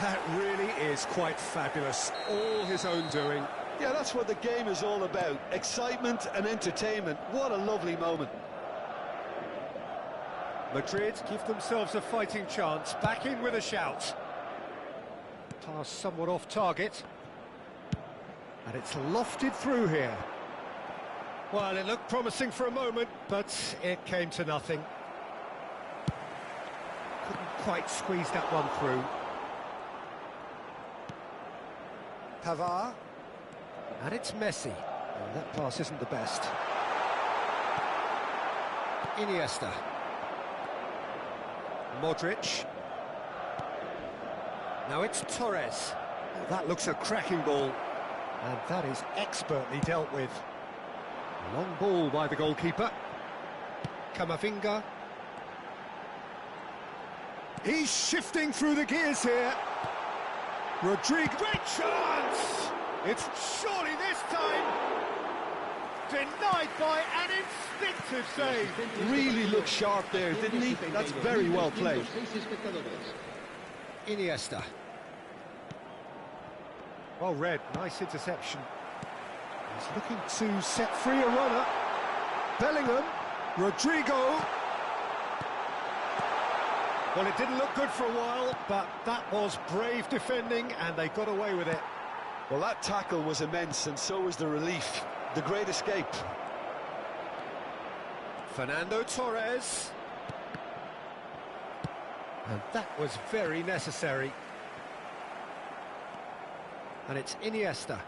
That really is quite fabulous. All his own doing. Yeah, that's what the game is all about. Excitement and entertainment. What a lovely moment. Madrid give themselves a fighting chance. Back in with a shout. Pass somewhat off target. And it's lofted through here. Well, it looked promising for a moment, but it came to nothing. Couldn't quite squeeze that one through. Pavard. And it's Messi. Oh, that pass isn't the best. Iniesta. Modric. Now it's Torres. Oh, that looks a cracking ball. And that is expertly dealt with. Long ball by the goalkeeper. Camavinga. He's shifting through the gears here. Rodrigo. Great chance! It's surely this time denied by an instinctive save. Really looked sharp there, didn't he? That's very well played. Iniesta. Well read, nice interception. He's looking to set free a runner. Bellingham. Rodrigo. Well, it didn't look good for a while, but that was brave defending, and they got away with it. Well, that tackle was immense, and so was the relief. The great escape. Fernando Torres. And that was very necessary. And it's Iniesta.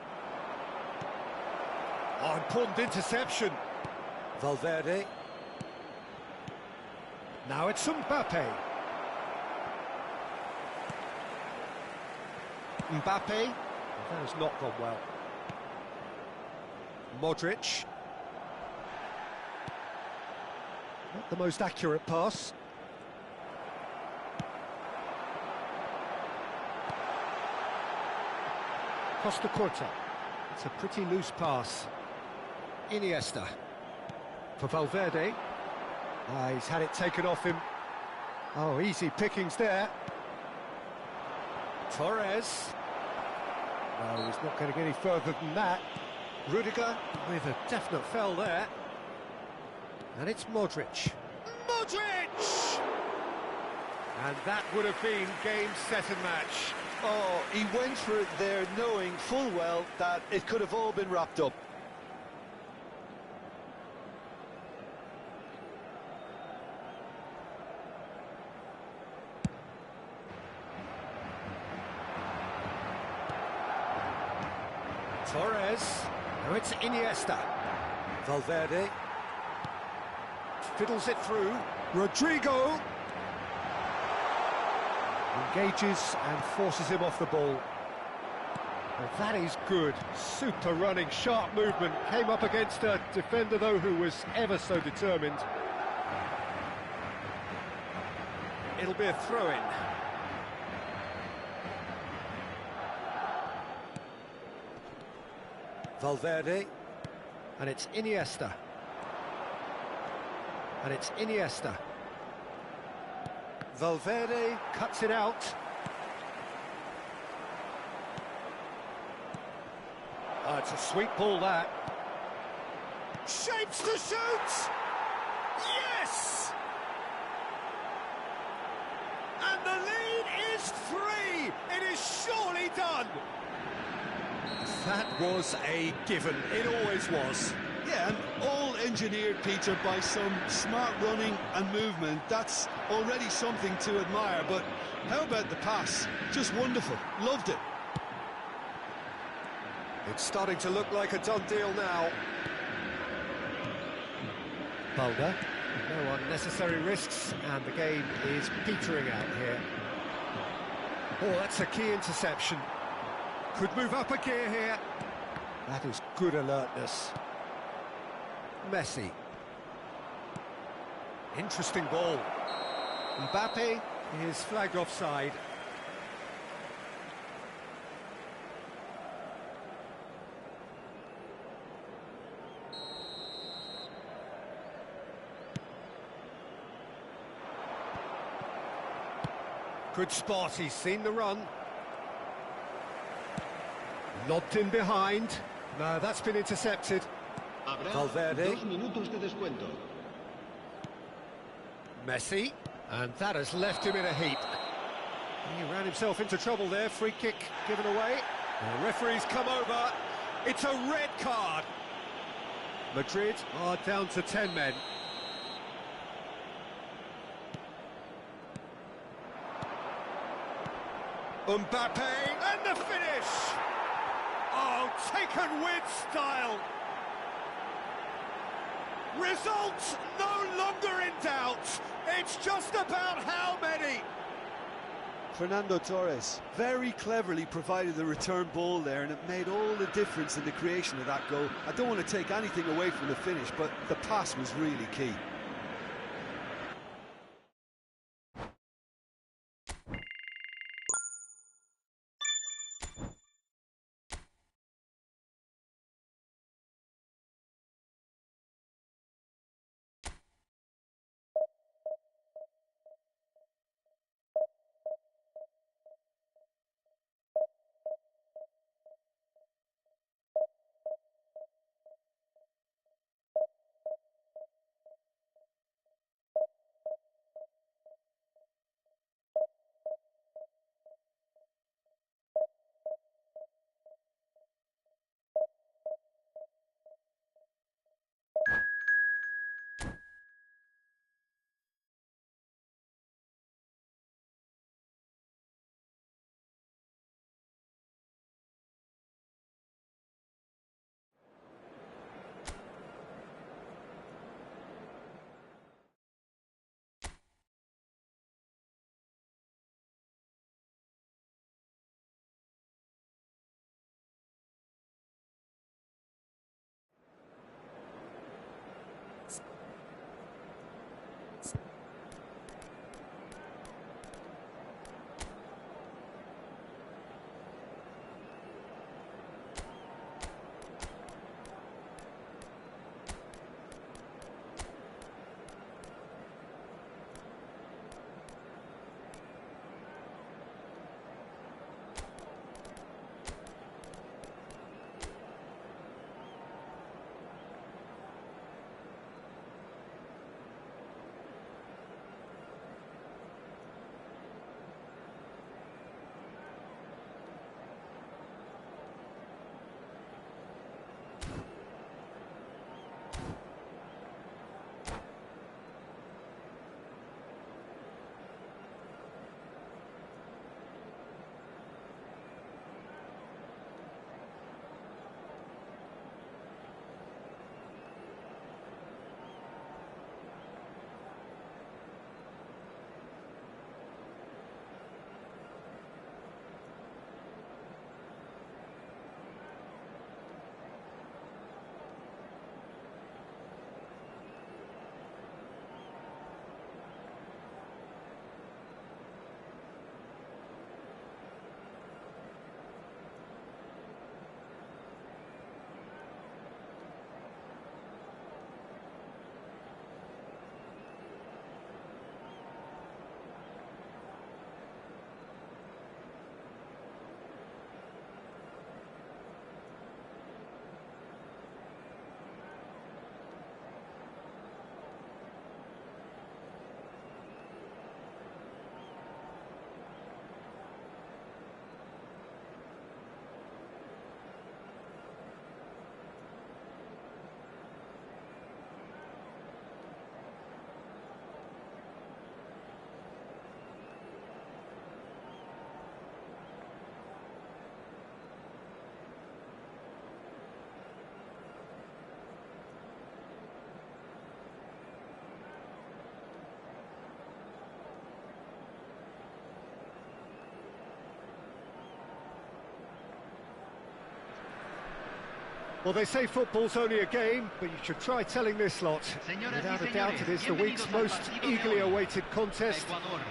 Oh, important interception. Valverde. Now it's Mbappe. Mbappe. That has not gone well. Modric. Not the most accurate pass. Costa Curta. It's a pretty loose pass. Iniesta. For Valverde. He's had it taken off him. Oh, easy pickings there. Torres. No, he's not going to get any further than that. Rudiger with a definite foul there. And it's Modric. Modric! And that would have been game, set and match. Oh, he went for it there knowing full well that it could have all been wrapped up. Torres. Now it's Iniesta. Valverde. Fiddles it through. Rodrigo. Engages and forces him off the ball. Well, that is good. Super running, sharp movement. Came up against a defender, though, who was ever so determined. It'll be a throw-in. Valverde. And it's Iniesta. And it's Iniesta. Valverde cuts it out. Oh, it's a sweet ball, that. Shapes to shoot! Yes! And the lead is 3! It is surely done! That was a given. It always was. Yeah, and all engineered, Peter, by some smart running and movement. That's already something to admire, but how about the pass? Just wonderful. Loved it. It's starting to look like a done deal now. Mulder, no unnecessary risks, and the game is petering out here. Oh, that's a key interception. Could move up a gear here. That is good alertness. Messi. Interesting ball. Mbappe is flagged offside. Good spot, he's seen the run. Lobbed in behind. No, that's been intercepted. Valverde. 2 minutos de descuento. Messi. And that has left him in a heap. He ran himself into trouble there. Free kick given away. The referee's come over. It's a red card. Madrid are down to 10 men. Mbappe, and the finish! Oh, taken with style! Results no longer in doubt. It's just about how many. Fernando Torres very cleverly provided the return ball there, and it made all the difference in the creation of that goal. I don't want to take anything away from the finish, but the pass was really key. Well, they say football's only a game, but you should try telling this lot. Without a doubt, it is the week's most eagerly awaited contest.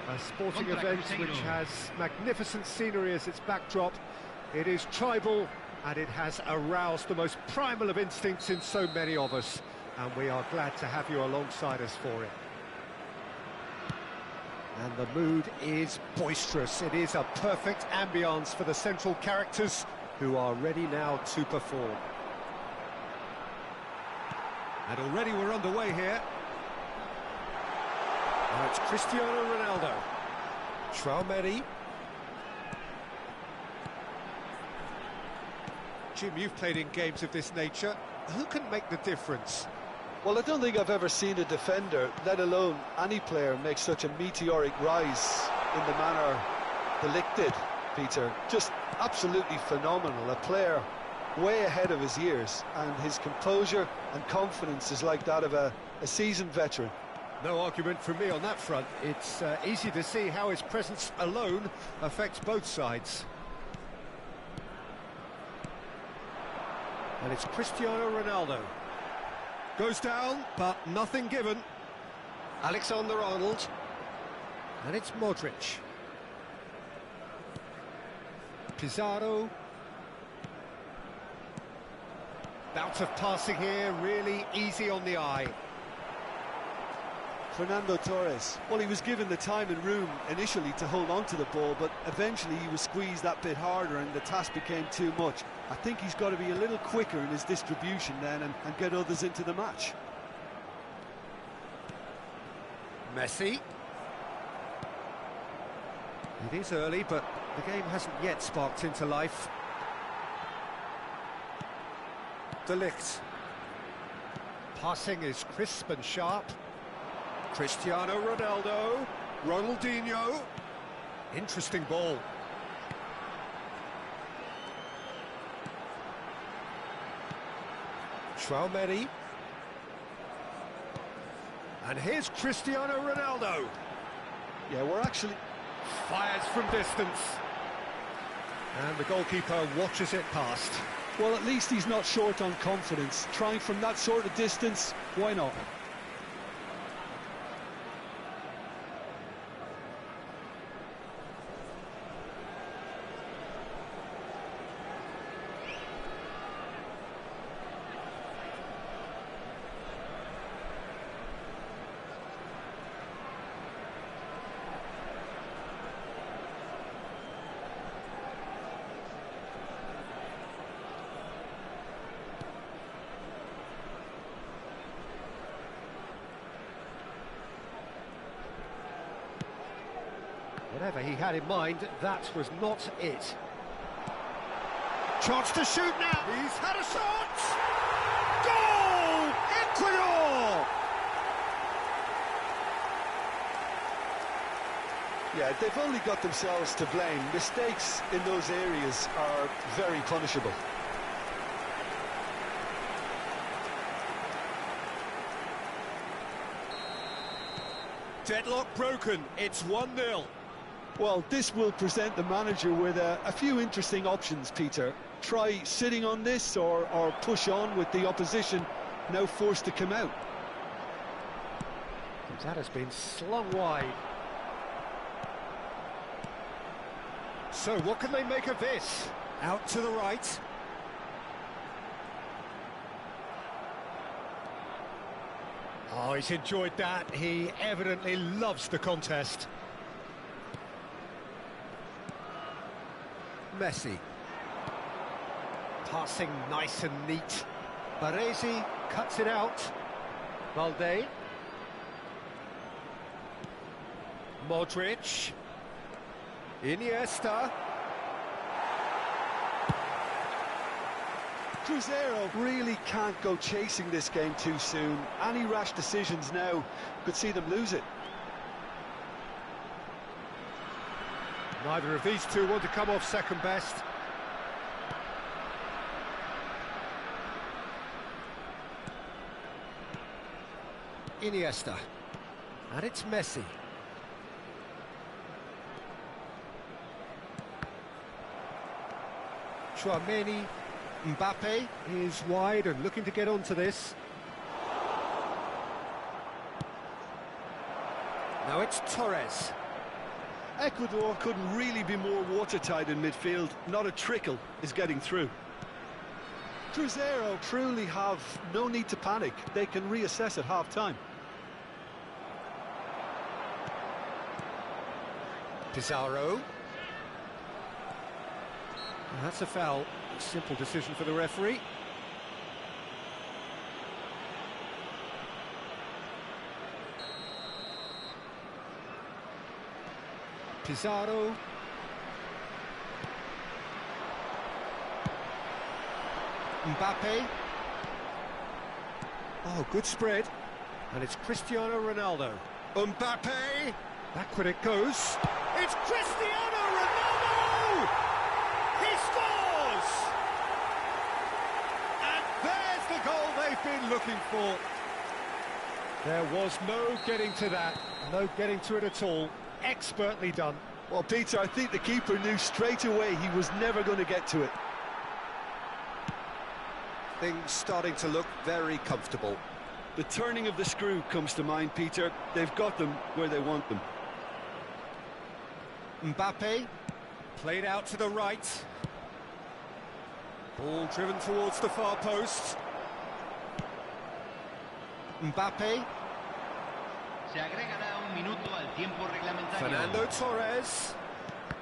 A sporting event which has magnificent scenery as its backdrop. It is tribal, and it has aroused the most primal of instincts in so many of us. And we are glad to have you alongside us for it. And the mood is boisterous. It is a perfect ambience for the central characters. who are ready now to perform. And already we're underway here. Now it's Cristiano Ronaldo. Traumeri. Jim, you've played in games of this nature. Who can make the difference? Well, I don't think I've ever seen a defender, let alone any player, make such a meteoric rise in the manner the Lick did, Peter. Just absolutely phenomenal. A player way ahead of his years, and his composure and confidence is like that of a seasoned veteran. No argument from me on that front. It's easy to see how his presence alone affects both sides. And it's Cristiano Ronaldo. Goes down, but nothing given. Alexander-Arnold. And it's Modric. Pizarro. Bout of passing here, really easy on the eye. Fernando Torres. Well, he was given the time and room initially to hold on to the ball, but eventually he was squeezed that bit harder and the task became too much. I think he's got to be a little quicker in his distribution then and get others into the match. Messi. It is early, but the game hasn't yet sparked into life. De Ligt. Passing is crisp and sharp. Cristiano Ronaldo. Ronaldinho. Interesting ball. Traumeri. And here's Cristiano Ronaldo. Yeah, we're actually... Fires from distance. And the goalkeeper watches it past. Well, at least he's not short on confidence. Trying from that sort of distance, why not? Whatever he had in mind, that was not it. Chance to shoot now. He's had a shot. Goal! Ecuador! Yeah, they've only got themselves to blame. Mistakes in those areas are very punishable. Deadlock broken. It's 1-0. Well, this will present the manager with a few interesting options, Peter. Try sitting on this or push on with the opposition now forced to come out. That has been slung wide. So what can they make of this? Out to the right. Oh, he's enjoyed that. He evidently loves the contest. Messi. Passing nice and neat. Baresi cuts it out. Valde. Modric. Iniesta. Cruzeiro really can't go chasing this game too soon. Any rash decisions now could see them lose it. Neither of these two want to come off second best. Iniesta. And it's Messi. Tchouaméni. Mbappe is wide and looking to get onto this. Now it's Torres. Ecuador couldn't really be more watertight in midfield. Not a trickle is getting through. Cruzeiro truly have no need to panic. They can reassess at half-time. Pizarro. That's a foul. Simple decision for the referee. Pizarro. Mbappe. Oh, good spread. And it's Cristiano Ronaldo. Mbappe. Backward it goes. It's Cristiano Ronaldo! He scores! And there's the goal they've been looking for. There was no getting to that. No getting to it at all. Expertly done. Well, Peter, I think the keeper knew straight away he was never going to get to it. Things starting to look very comfortable. The turning of the screw comes to mind, Peter. They've got them where they want them. Mbappe, played out to the right. Ball driven towards the far post. Mbappe. Se agregará un minuto al tiempo reglamentario. Fernando Torres.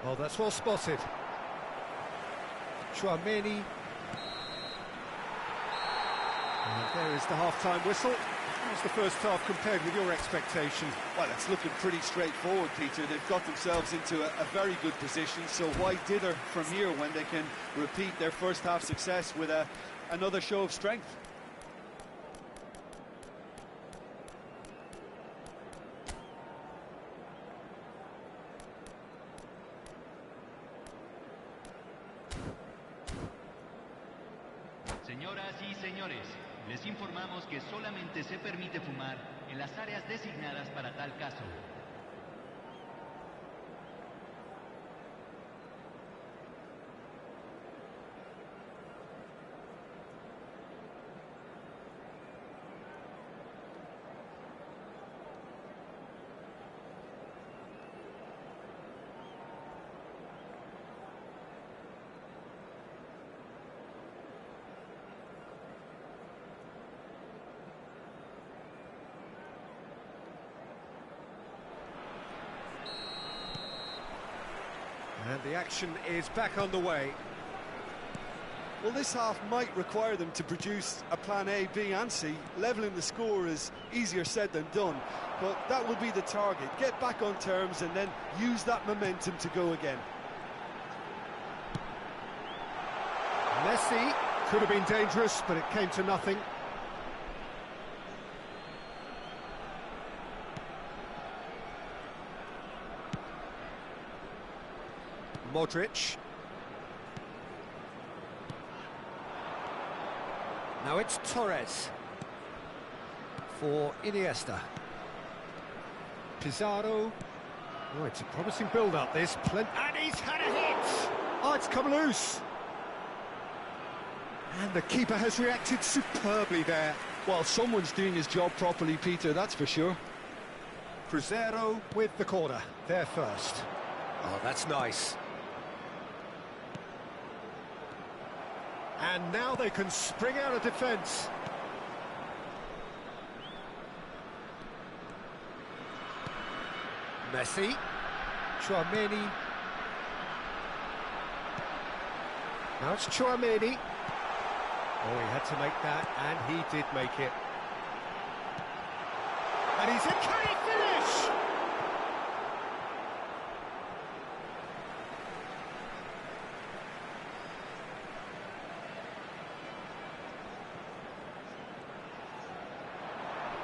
Well, that's well spotted. Tchouaméni. And there is the half-time whistle. How's the first half compared with your expectation? Well, it's looking pretty straightforward, Peter. They've got themselves into a very good position, so why dither from here when they can repeat their first half success with another show of strength? Señoras y señores, les informamos que solamente se permite fumar en las áreas designadas para tal caso. And the action is back on the way. Well, this half might require them to produce a plan A, B and C. Levelling the score is easier said than done, but that will be the target. Get back on terms and then use that momentum to go again. Messi could have been dangerous, but it came to nothing. Modric. Now it's Torres for Iniesta. Pizarro. Oh, it's a promising build-up, this. And he's had a hit! Oh, it's come loose. And the keeper has reacted superbly there. Well, someone's doing his job properly, Peter, that's for sure. Cruzeiro with the corner, there first. Oh, that's nice. And now they can spring out of defence. Messi. Tchouaméni. Now it's Tchouaméni. Oh, he had to make that, and he did make it. And he's in. Can he finish?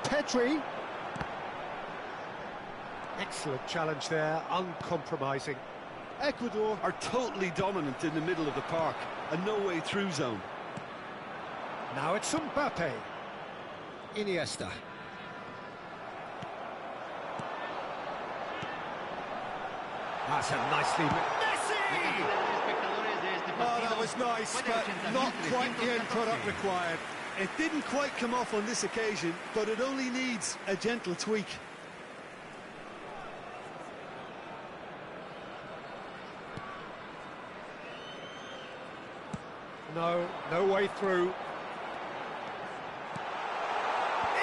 Pedri. Excellent challenge there, uncompromising. Ecuador are totally dominant in the middle of the park, a no-way through zone. Now it's Mbappe. Iniesta. That's a nicely... Messi! Oh, that was nice, but not quite the end product required. It didn't quite come off on this occasion, but it only needs a gentle tweak. No way through.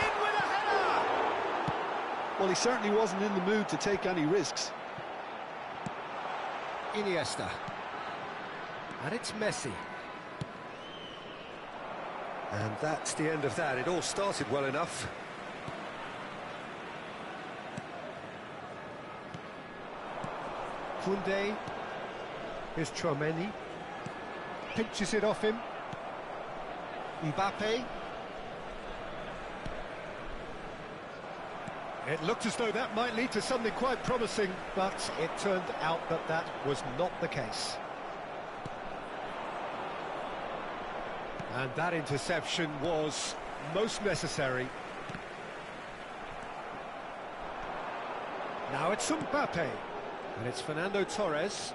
In with a header! Well, he certainly wasn't in the mood to take any risks. Iniesta. And it's Messi. And that's the end of that. It all started well enough. Koundé. Here's Chouameni. Pinches it off him. Mbappe. It looked as though that might lead to something quite promising, but it turned out that that was not the case. And that interception was most necessary. Now it's Mbappe, and it's Fernando Torres.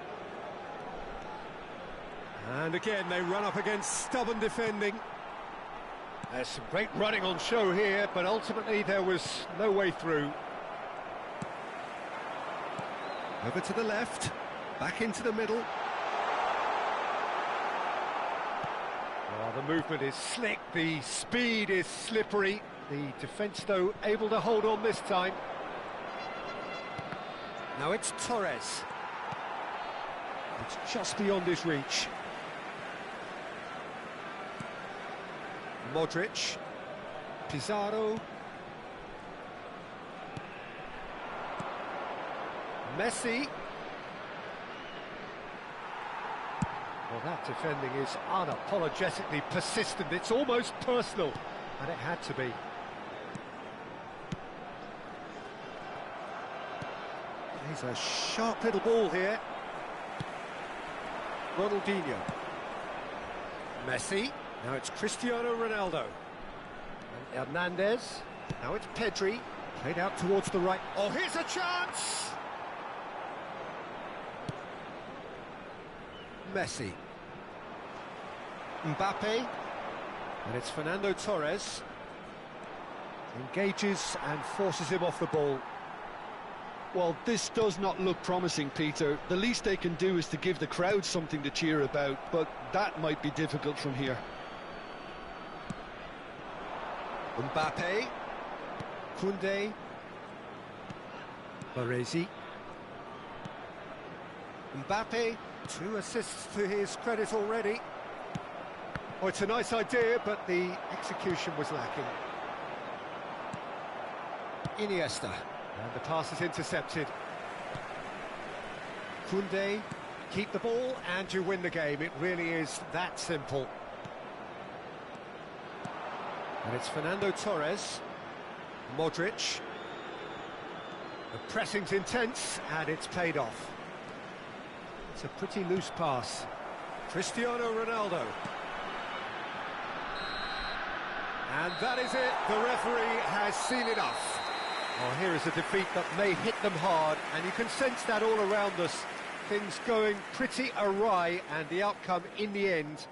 And again, they run up against stubborn defending. There's some great running on show here, but ultimately there was no way through. Over to the left, back into the middle. Oh, the movement is slick, the speed is slippery. The defence, though, able to hold on this time. Now it's Torres. It's just beyond his reach. Modric, Pizarro, Messi. Well, that defending is unapologetically persistent. It's almost personal, and it had to be. He's a sharp little ball here. Ronaldinho. Messi. Now it's Cristiano Ronaldo. And Hernandez. Now it's Pedri. Played out towards the right. Oh, here's a chance! Messi. Mbappe. And it's Fernando Torres. Engages and forces him off the ball. Well, this does not look promising, Peter. The least they can do is to give the crowd something to cheer about, but that might be difficult from here. Mbappe, Koundé, Baresi, Mbappe, 2 assists to his credit already. Oh, it's a nice idea, but the execution was lacking. Iniesta, and the pass is intercepted. Koundé, keep the ball and you win the game. It really is that simple. And it's Fernando Torres, Modric. The pressing's intense, and it's paid off. It's a pretty loose pass. Cristiano Ronaldo. And that is it, the referee has seen enough. Oh, here is a defeat that may hit them hard, and you can sense that all around us. Things going pretty awry, and the outcome, in the end,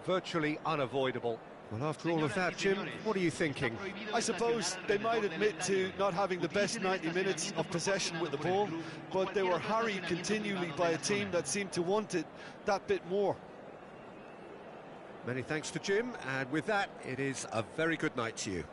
virtually unavoidable. Well, after all of that, Jim, what are you thinking? I suppose they might admit to not having the best 90 minutes of possession with the ball, but they were harried continually by a team that seemed to want it that bit more. Many thanks to Jim, and with that, it is a very good night to you.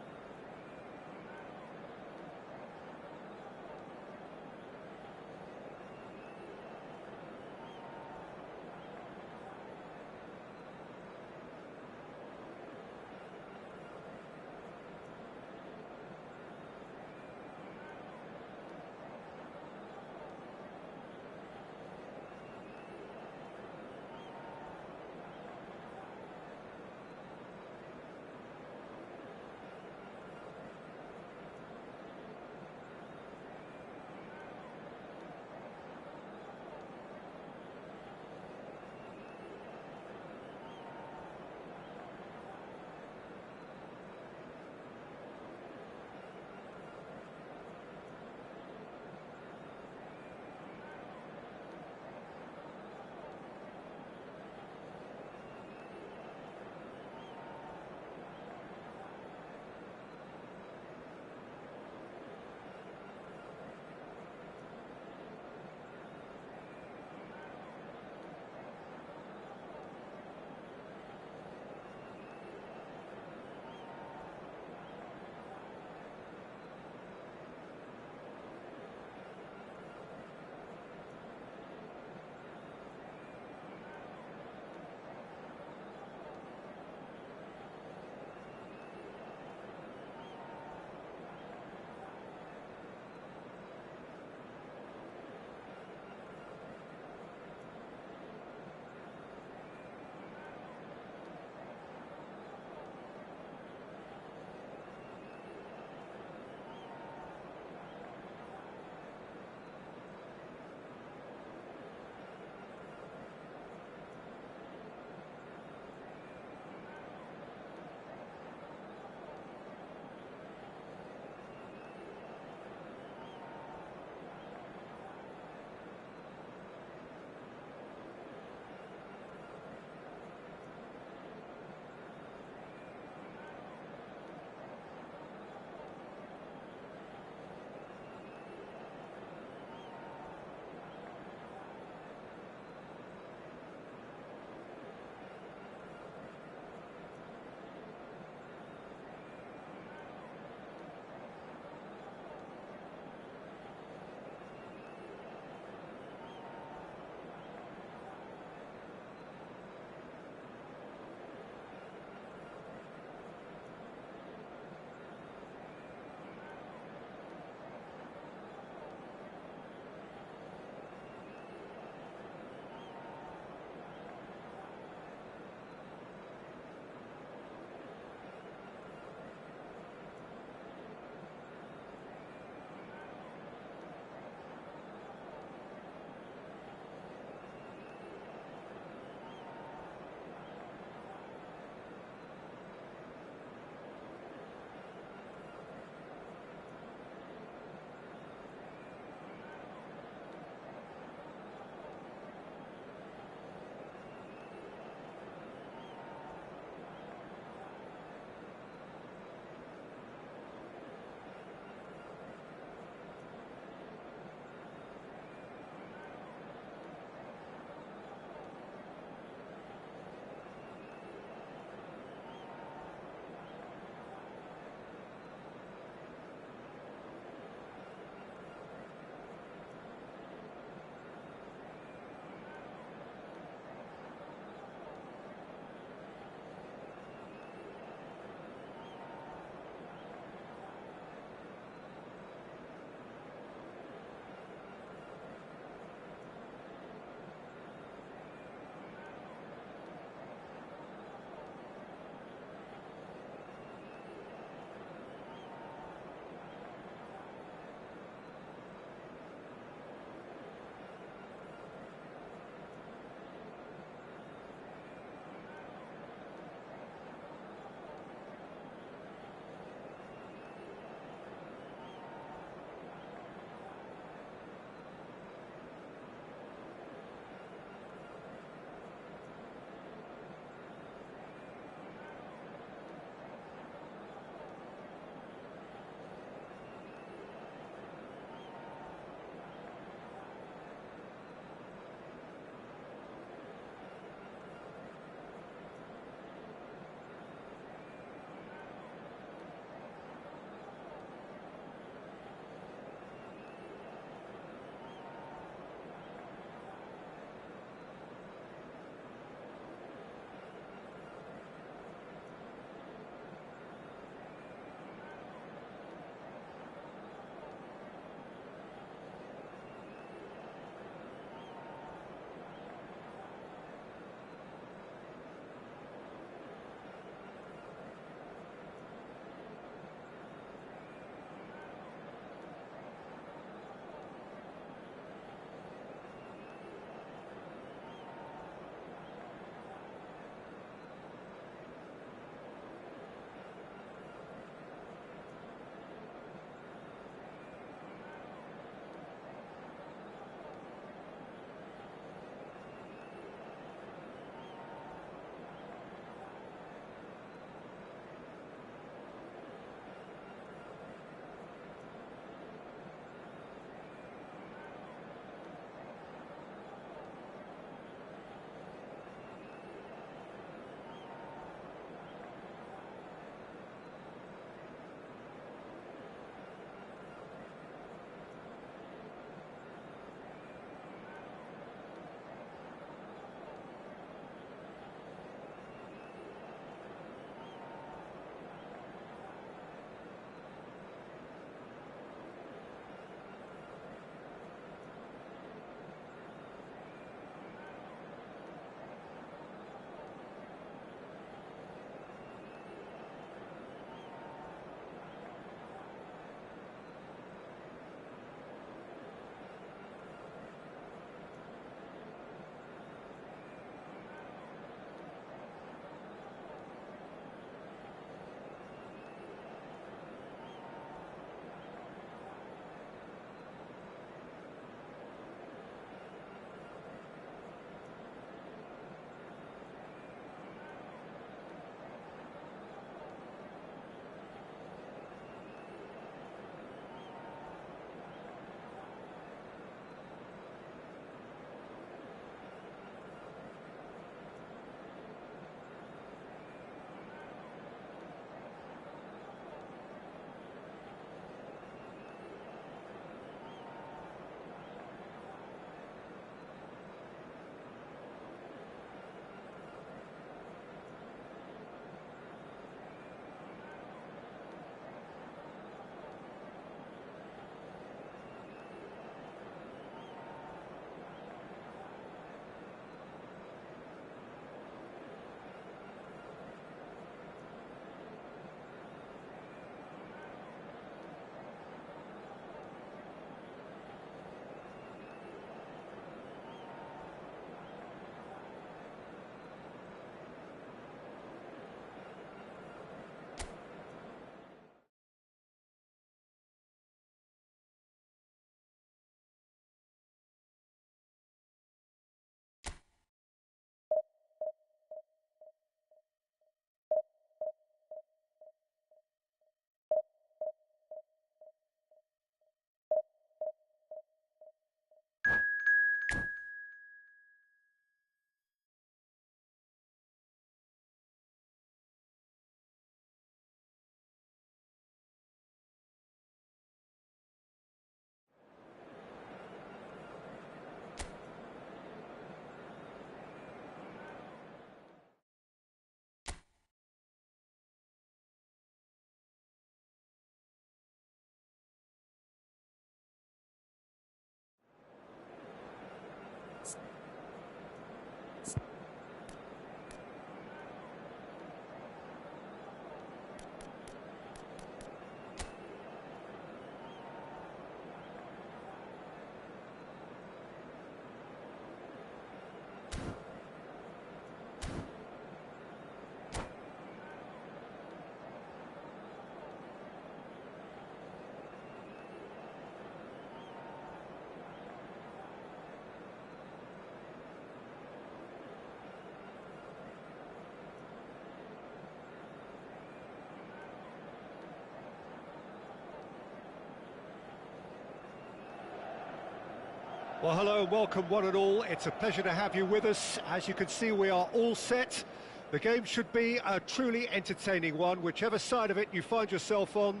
Well, hello and welcome one and all. It's a pleasure to have you with us. As you can see, we are all set. The game should be a truly entertaining one, whichever side of it you find yourself on.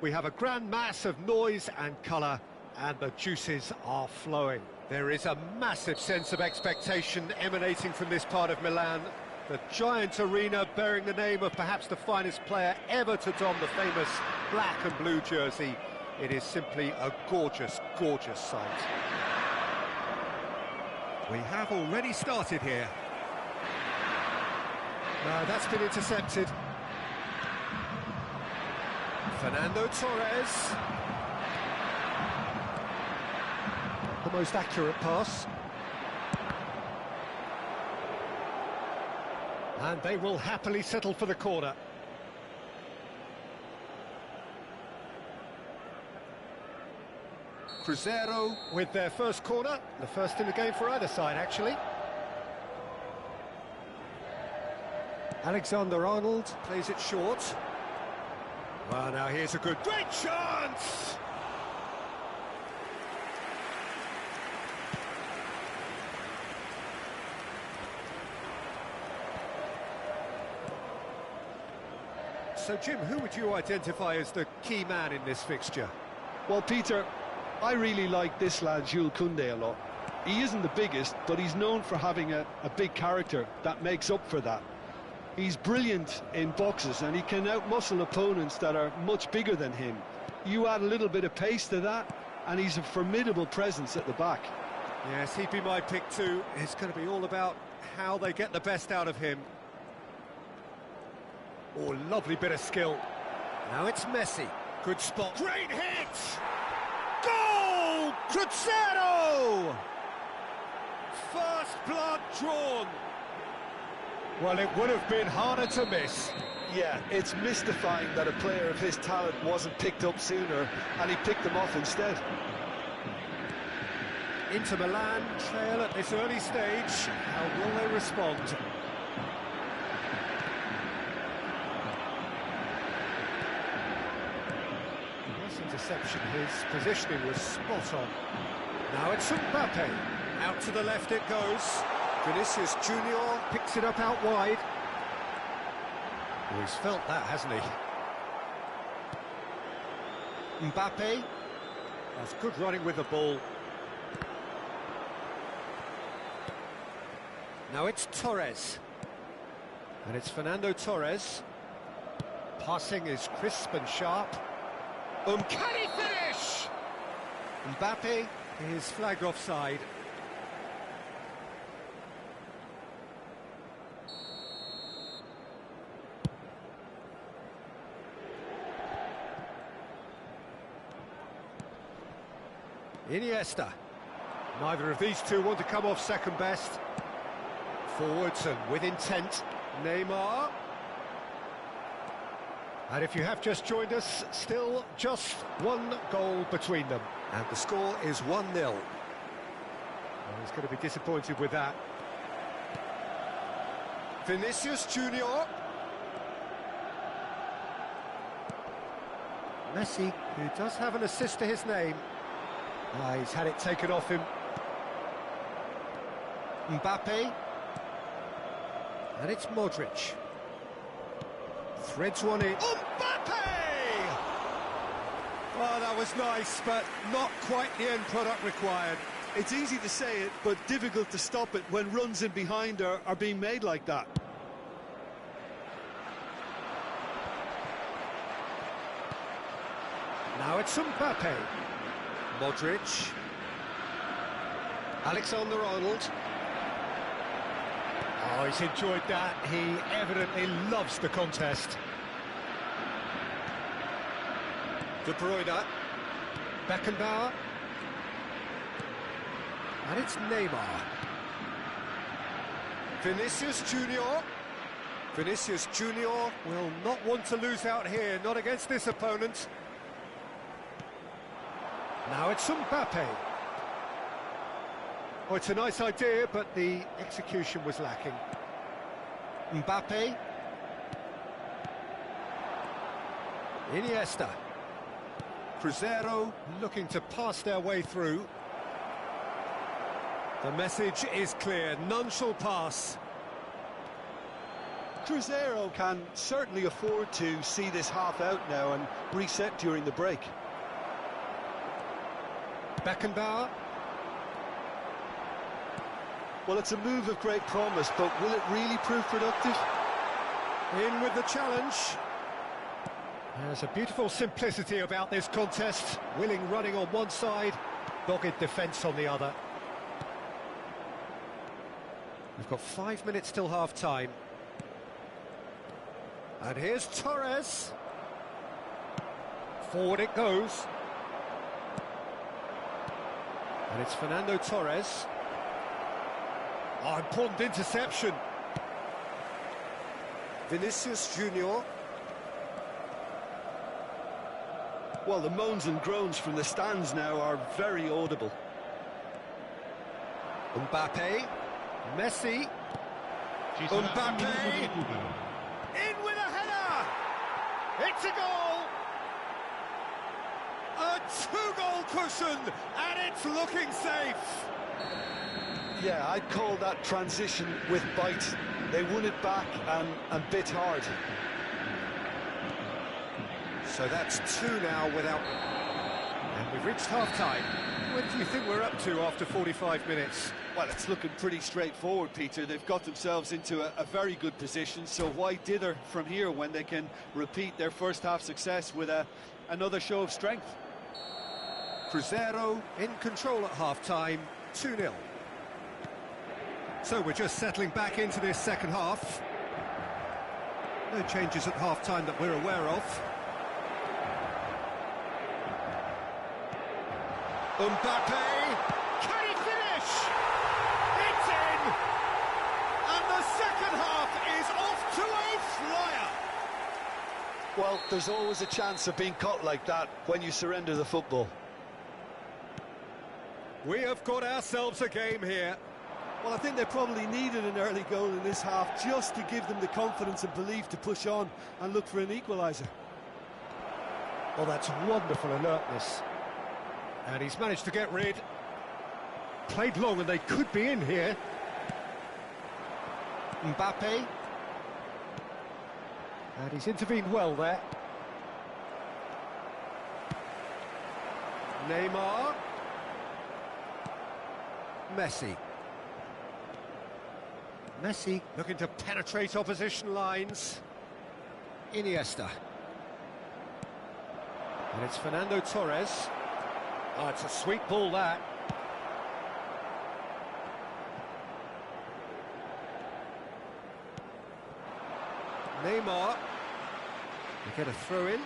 We have a grand mass of noise and colour, and the juices are flowing. There is a massive sense of expectation emanating from this part of Milan. The giant arena bearing the name of perhaps the finest player ever to don the famous black and blue jersey. It is simply a gorgeous, gorgeous sight. We have already started here. No, that's been intercepted. Fernando Torres. The most accurate pass. And they will happily settle for the corner. Cruzeiro with their first corner, the first in the game for either side, actually. Alexander-Arnold plays it short. Well, now here's a great chance! So, Jim, who would you identify as the key man in this fixture? Well, Peter, I really like this lad, Jules Koundé, a lot. He isn't the biggest, but he's known for having a big character that makes up for that. He's brilliant in boxes, and he can outmuscle opponents that are much bigger than him. You add a little bit of pace to that, and he's a formidable presence at the back. Yes, he'd be my pick too. It's going to be all about how they get the best out of him. Oh, lovely bit of skill. Now it's Messi. Good spot. Great hit! Goal! Cruzeiro! First blood drawn. Well, it would have been harder to miss. Yeah, it's mystifying that a player of his talent wasn't picked up sooner, and he picked them off instead. Inter Milan trail at this early stage. How will they respond? Interception, his positioning was spot on. Now it's Mbappe. Out to the left it goes. Vinicius Junior picks it up out wide. Oh, he's felt that, hasn't he? Mbappe. That's good running with the ball. Now it's Torres. And it's Fernando Torres. Passing is crisp and sharp. Can he finish? Mbappe is flagged offside. Iniesta. Neither of these two want to come off second best. Forwards and with intent. Neymar. And if you have just joined us, still just one goal between them. And the score is 1-0. Well, he's going to be disappointed with that. Vinicius Junior. Messi, who does have an assist to his name. He's had it taken off him. Mbappe. And it's Modric. Threads one in. Mbappe! Oh, that was nice, but not quite the end product required. It's easy to say it, but difficult to stop it when runs in behind are being made like that. Now it's Mbappe. Modric. Alexander-Arnold. Oh, he's enjoyed that. He evidently loves the contest. De Bruyne. Beckenbauer. And it's Neymar. Vinicius Junior. Vinicius Junior will not want to lose out here, not against this opponent. Now it's Mbappe. Oh, it's a nice idea, but the execution was lacking. Mbappe. Iniesta. Cruzeiro looking to pass their way through. The message is clear, none shall pass. Cruzeiro can certainly afford to see this half out now and reset during the break. Beckenbauer. Well, it's a move of great promise, but will it really prove productive? In with the challenge. There's a beautiful simplicity about this contest. Willing running on one side, dogged defence on the other. We've got 5 minutes till half-time. And here's Torres. Forward it goes. And it's Fernando Torres. Oh, important interception. Vinicius Junior. Well, the moans and groans from the stands now are very audible. Mbappe. Messi. Mbappe. In with a header. It's a goal. A two-goal cushion, and it's looking safe. Yeah, I'd call that transition with bite. They won it back and bit hard. So that's two now without... And we've reached half-time. What do you think we're up to after 45 minutes? Well, it's looking pretty straightforward, Peter. They've got themselves into a very good position, so why dither from here when they can repeat their first-half success with another show of strength? Cruzeiro in control at half-time, 2-0. So we're just settling back into this second half. No changes at half-time that we're aware of. Mbappe, can he finish? It's in! And the second half is off to a flyer! Well, there's always a chance of being caught like that when you surrender the football. We have got ourselves a game here. Well, I think they probably needed an early goal in this half just to give them the confidence and belief to push on and look for an equaliser. Well, that's wonderful alertness. And he's managed to get rid. Played long and they could be in here. Mbappe. And he's intervened well there. Neymar. Messi. Messi looking to penetrate opposition lines. Iniesta. And it's Fernando Torres. Oh, it's a sweet ball, that. Neymar. They get a throw in.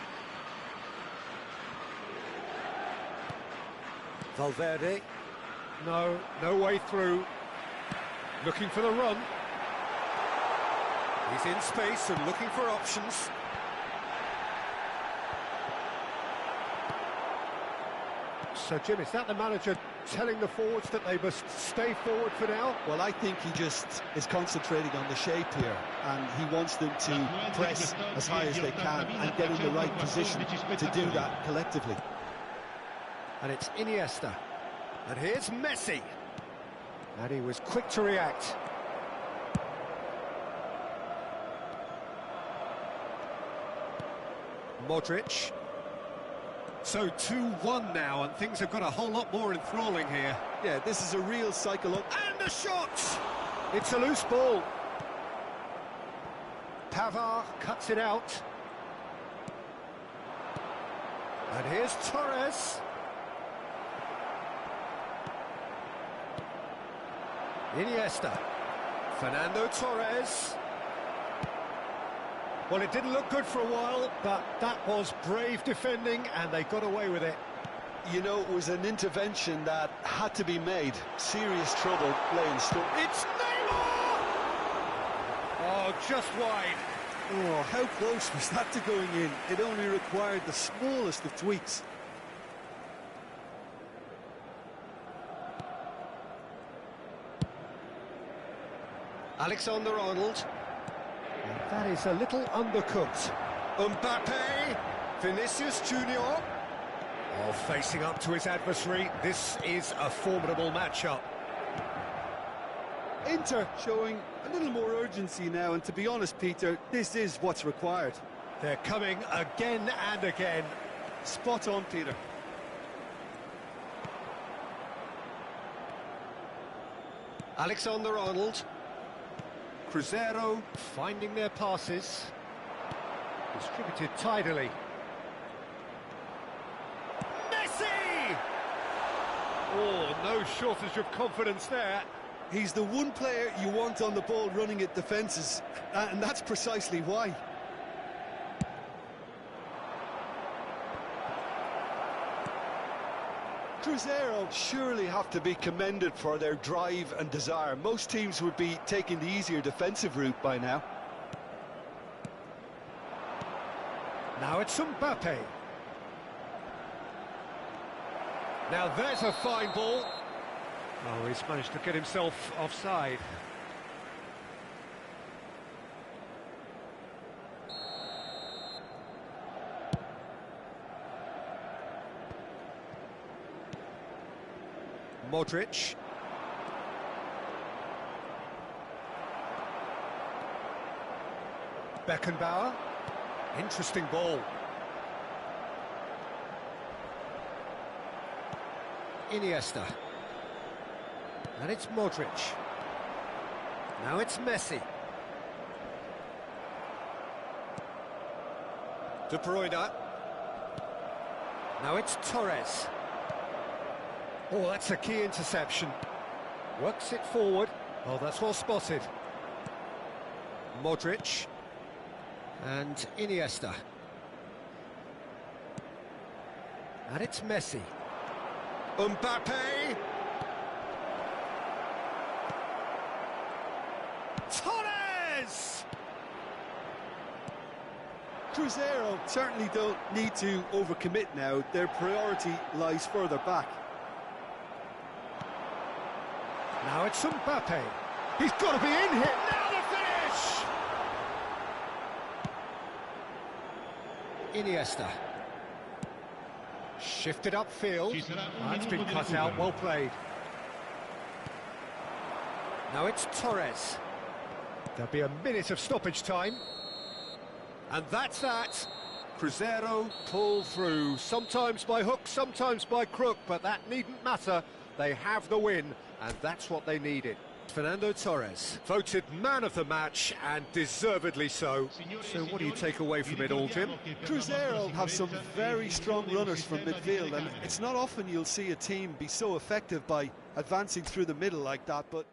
Valverde. No way through. Looking for the run. He's in space and looking for options. So, Jim, is that the manager telling the forwards that they must stay forward for now? Well, I think he just is concentrating on the shape here, and he wants them to press as high as they can and get in the right position to do that collectively. And it's Iniesta. And here's Messi. And he was quick to react. Modric. So 2-1 now, and things have got a whole lot more enthralling here. Yeah, this is a real cycle up. And a shot! It's a loose ball. Pavard cuts it out. And here's Torres. Iniesta. Fernando Torres. Well, it didn't look good for a while, but that was brave defending, and they got away with it. You know, it was an intervention that had to be made. Serious trouble lay in store. It's Neymar! Oh, just wide. Oh, how close was that to going in? It only required the smallest of tweaks. Alexander-Arnold. That is a little undercooked. Mbappe, Vinicius Junior. Oh, facing up to his adversary. This is a formidable matchup. Inter showing a little more urgency now, and to be honest, Peter, this is what's required. They're coming again and again. Spot on, Peter. Alexander-Arnold. Cruzeiro finding their passes. Distributed tidily. Messi! Oh, no shortage of confidence there. He's the one player you want on the ball running at defences, and that's precisely why. Cruzeiro surely have to be commended for their drive and desire. Most teams would be taking the easier defensive route by now. Now it's Mbappe. Now there's a fine ball. Oh, he's managed to get himself offside. Modric. Beckenbauer. Interesting ball. Iniesta. And it's Modric. Now it's Messi. De Bruyne. Now it's Torres. Oh, that's a key interception. Works it forward. Oh, that's well spotted. Modric. And Iniesta. And it's Messi. Mbappe! Torres! Cruzeiro certainly don't need to overcommit now. Their priority lies further back. Now it's Mbappe. He's got to be in here. Now the finish! Iniesta. Shifted upfield. That's been cut out. Well played. Now it's Torres. There'll be a minute of stoppage time. And that's that. Cruzeiro pull through. Sometimes by hook, sometimes by crook, but that needn't matter. They have the win, and that's what they needed. Fernando Torres, voted man of the match, and deservedly so. So what do you take away from it all, Jim? Cruzeiro have some very strong runners from midfield, and it's not often you'll see a team be so effective by advancing through the middle like that, but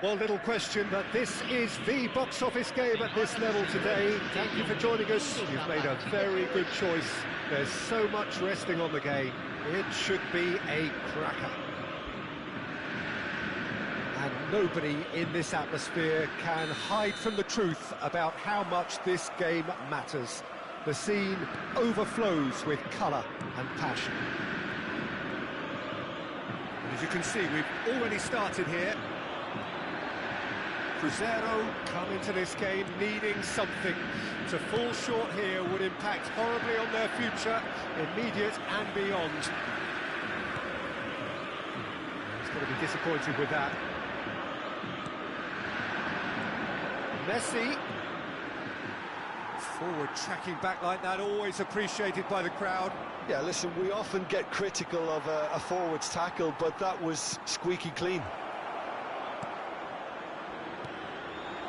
Well, little question, but this is the box office game at this level today. Thank you for joining us. You've made a very good choice. There's so much resting on the game. It should be a cracker. And nobody in this atmosphere can hide from the truth about how much this game matters. The scene overflows with colour and passion. And as you can see, we've already started here. Cruzeiro come into this game needing something. To fall short here would impact horribly on their future, immediate and beyond. He's going to be disappointed with that. Messi. Forward tracking back like that, always appreciated by the crowd. Yeah, listen, we often get critical of a forward's tackle, but that was squeaky clean.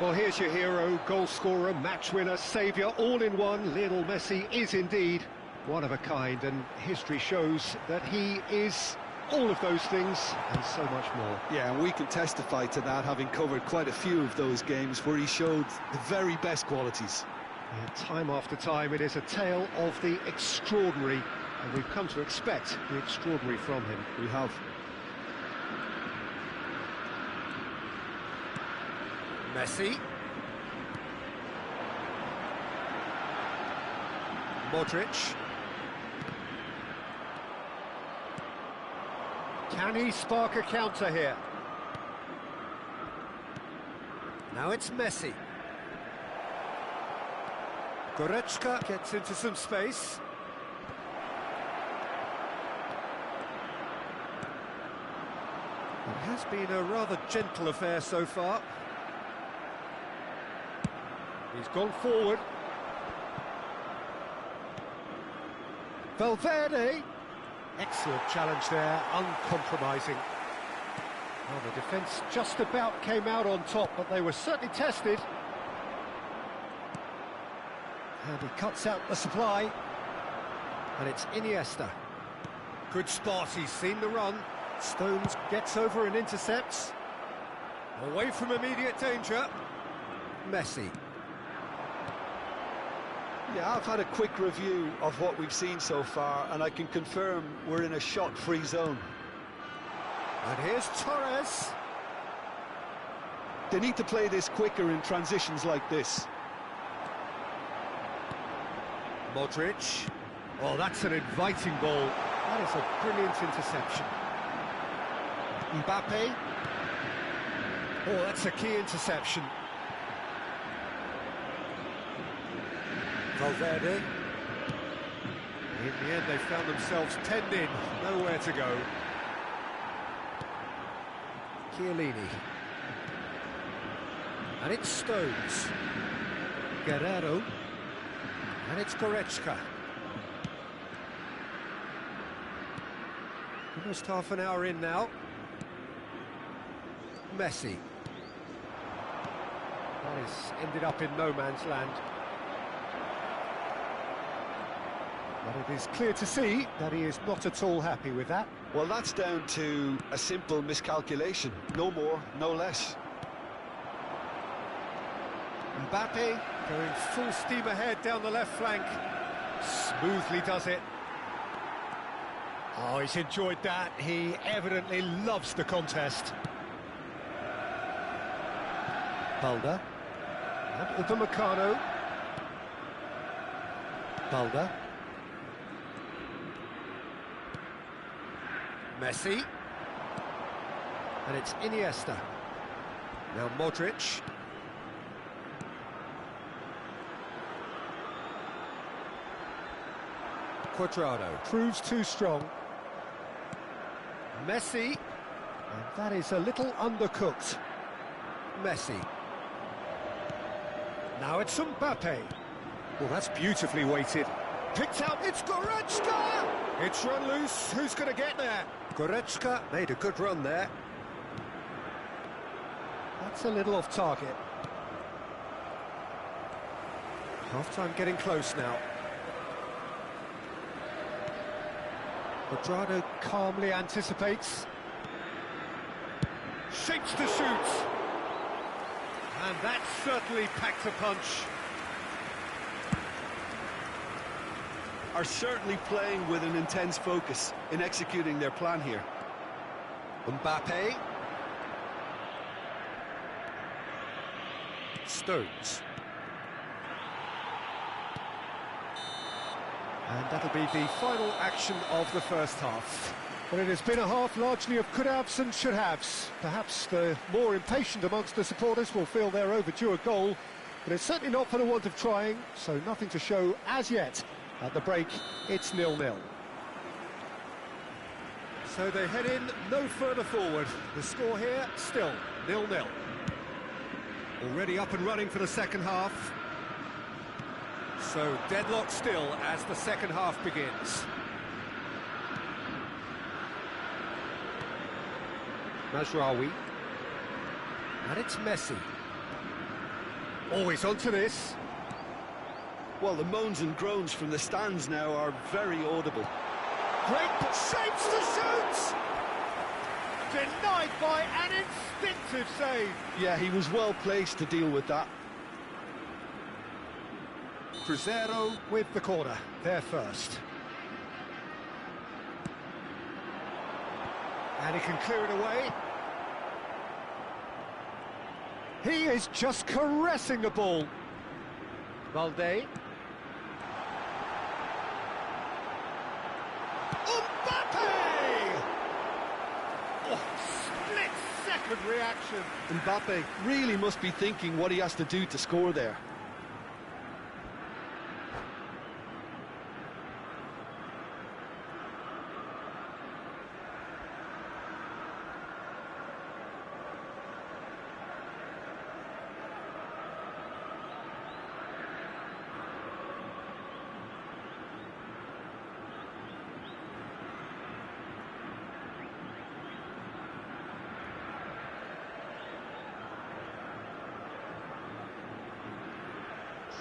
Well, here's your hero, goal scorer, match winner, saviour, all in one. Lionel Messi is indeed one of a kind, and history shows that he is all of those things and so much more. Yeah, and we can testify to that, having covered quite a few of those games where he showed the very best qualities. Yeah, time after time, it is a tale of the extraordinary, and we've come to expect the extraordinary from him. We have. Messi. Modric. Can he spark a counter here? Now it's Messi. Goretzka gets into some space. It has been a rather gentle affair so far. He's gone forward. Valverde. Excellent challenge there, uncompromising. Well, the defence just about came out on top, but they were certainly tested. And he cuts out the supply. And it's Iniesta. Good spot, he's seen the run. Stones gets over and intercepts. Away from immediate danger. Messi. Yeah, I've had a quick review of what we've seen so far, and I can confirm we're in a shot-free zone. And here's Torres. They need to play this quicker in transitions like this. Modric. Oh, that's an inviting ball. That is a brilliant interception. Mbappe. Oh, that's a key interception. Valverde. In the end, they found themselves penned in, nowhere to go. Chiellini. And it's Stones. Guerrero. And it's Goretzka. Almost half an hour in now. Messi. That has ended up in no man's land. But it is clear to see that he is not at all happy with that. Well, that's down to a simple miscalculation. No more, no less. Mbappe going full steam ahead down the left flank. Smoothly does it. Oh, he's enjoyed that. He evidently loves the contest. Balda. And Upamecano. Balda. Messi. And it's Iniesta. Now Modric. Cuadrado proves too strong. Messi. And that is a little undercooked. Messi. Now it's Mbappe. Well, that's beautifully weighted. Picked out, it's Goretzka! It's run loose, who's going to get there? Goretzka made a good run there. That's a little off target. Half-time getting close now. Cuadrado calmly anticipates. Shapes to shoot. And that certainly packed a punch. Are certainly playing with an intense focus in executing their plan here. Mbappe. Stones. And that'll be the final action of the first half. Well, it has been a half largely of could-haves and should-haves. Perhaps the more impatient amongst the supporters will feel they're overdue a goal, but it's certainly not for the want of trying, so nothing to show as yet. At the break, it's 0-0. So they head in no further forward. The score here, still 0-0. Already up and running for the second half. So deadlock still as the second half begins. Mazraoui. And it's Messi. Always onto this. Well, the moans and groans from the stands now are very audible. Great shapes to shoot! Denied by an instinctive save. Yeah, he was well placed to deal with that. Cruzeiro with the corner, there first. And he can clear it away. He is just caressing the ball. Valde. Mbappe! Oh, split-second reaction. Mbappe really must be thinking what he has to do to score there.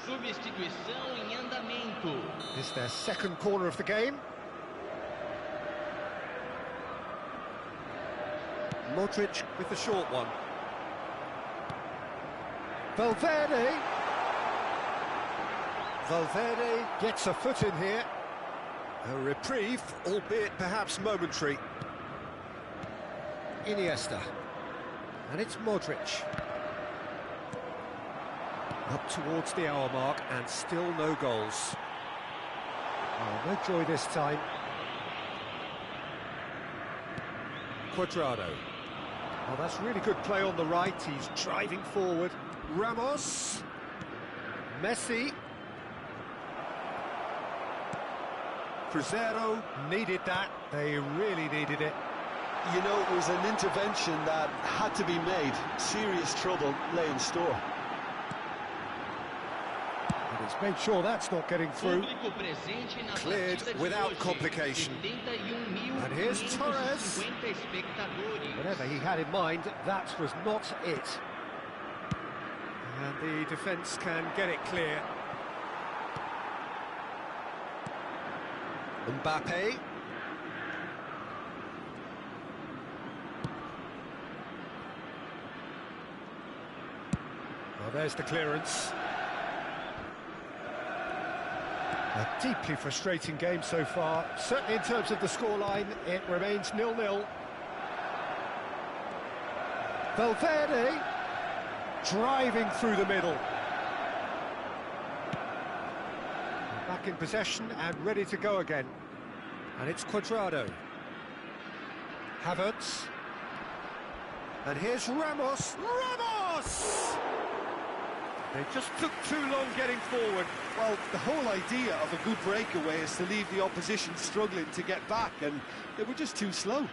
Substituição em andamento. It's their second corner of the game. Modric with the short one. Valverde. Valverde gets a foot in here. A reprieve, albeit perhaps momentary. Iniesta. And it's Modric. Up towards the hour mark and still no goals. Oh, no joy this time. Cuadrado. Oh, that's really good play on the right. He's driving forward. Ramos. Messi. Cruzeiro needed that. They really needed it. You know, it was an intervention that had to be made. Serious trouble lay in store. And he's made sure that's not getting through. Cleared without complication. And here's Torres. Whatever he had in mind, that was not it. And the defence can get it clear. Mbappe. Well, there's the clearance. A deeply frustrating game so far. Certainly in terms of the scoreline, it remains 0-0. Valverde driving through the middle. Back in possession and ready to go again. And it's Cuadrado. Havertz. And here's Ramos. Ramos! They just took too long getting forward. Well, the whole idea of a good breakaway is to leave the opposition struggling to get back, and they were just too slow.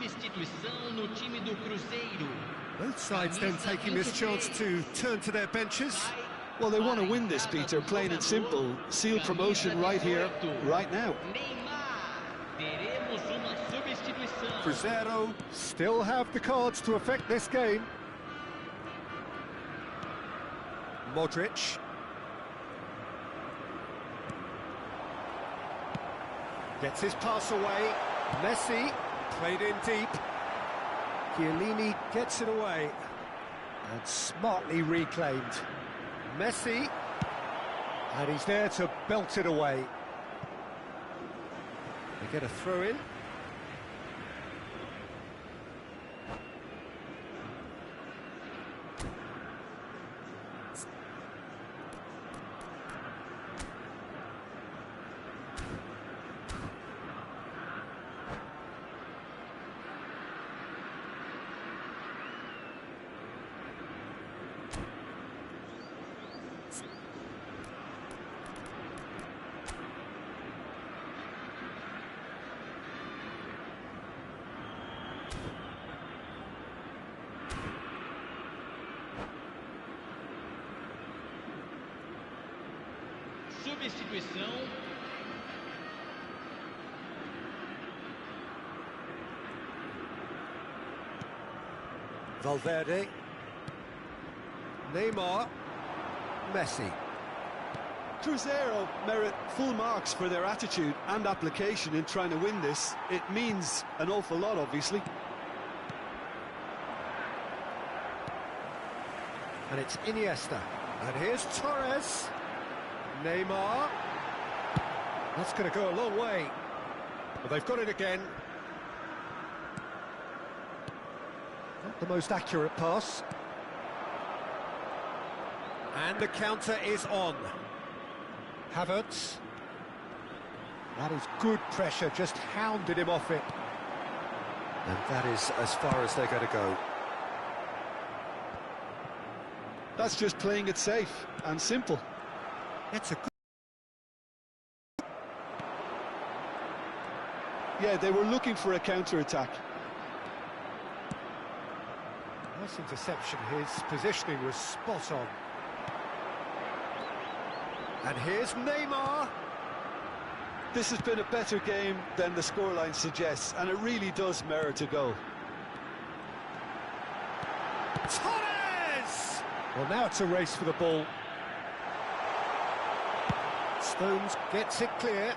substituição no time do Cruzeiro. Both sides then taking this chance to turn to their benches. Well, they want to win this, Peter, plain and simple. Seal promotion right here, right now. Teremos uma substituição. Cruzeiro still have the cards to affect this game. Modric. Gets his pass away. Messi played in deep. Chiellini gets it away and smartly reclaimed. Messi, and he's there to belt it away. They get a throw in. Substituição. Valverde. Neymar. Messi. Cruzeiro merit full marks for their attitude and application in trying to win this. It means an awful lot, obviously. And it's Iniesta. And here's Torres. Neymar. That's going to go a long way. But they've got it again. Not the most accurate pass. And the counter is on. Havertz. That is good pressure, just hounded him off it. And that is as far as they're going to go. That's just playing it safe and simple. It's a good... Yeah, they were looking for a counter-attack. Nice interception, his positioning was spot on. And here's Neymar. This has been a better game than the scoreline suggests, and it really does merit a goal. Torres! Well, now it's a race for the ball. Stones gets it clear.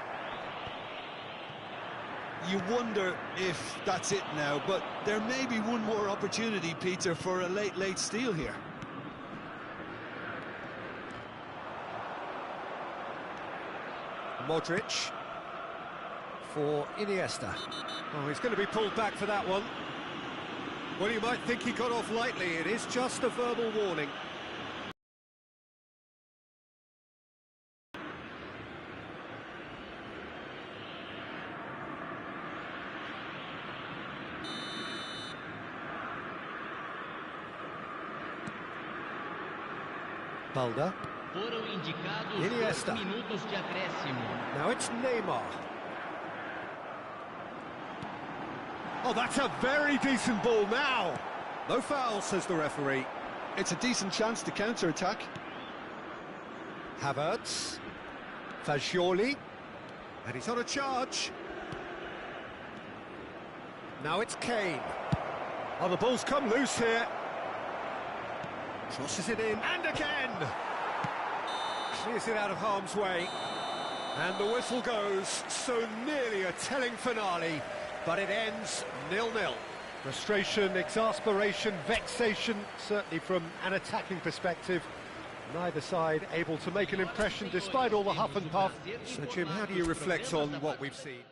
You wonder if that's it now, but there may be one more opportunity, Peter, for a late steal here. Modric for Iniesta. Oh, he's going to be pulled back for that one. Well, you might think he got off lightly. It is just a verbal warning. Balda. Foram indicados Iniesta. 2 minutos de acréscimo. Now it's Neymar. Oh, that's a very decent ball now. No foul, says the referee. It's a decent chance to counter-attack. Havertz. Fagioli. And he's on a charge. Now it's Kane. Oh, the ball's come loose here. Crosses it in, and again! Clears it out of harm's way. And the whistle goes, so nearly a telling finale, but it ends 0-0. Frustration, exasperation, vexation, certainly from an attacking perspective. Neither side able to make an impression despite all the huff and puff. So, Jim, how do you reflect on what we've seen?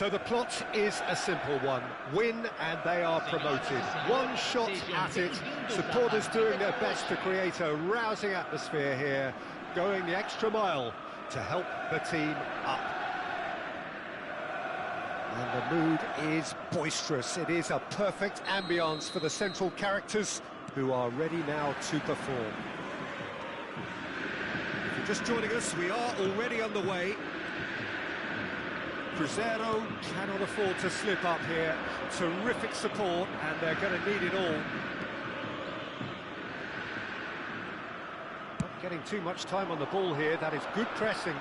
So the plot is a simple one. Win and they are promoted. One shot at it. Supporters doing their best to create a rousing atmosphere here, going the extra mile to help the team up. And the mood is boisterous. It is a perfect ambience for the central characters who are ready now to perform. If you're just joining us, we are already underway. Cruzeiro cannot afford to slip up here. Terrific support, and they're going to need it all. Not getting too much time on the ball here. That is good pressing.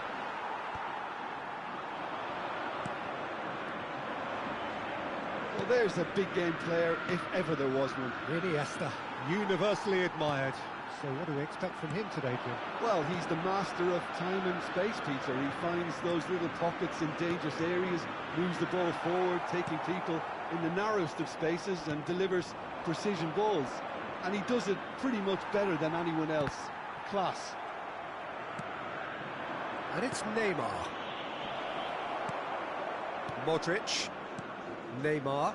Well, there's a big game player, if ever there was one. Iniesta, universally admired. So what do we expect from him today, Jim? Well, he's the master of time and space, Peter. He finds those little pockets in dangerous areas, moves the ball forward, taking people in the narrowest of spaces and delivers precision balls. And he does it pretty much better than anyone else. Class. And it's Neymar. Modric. Neymar.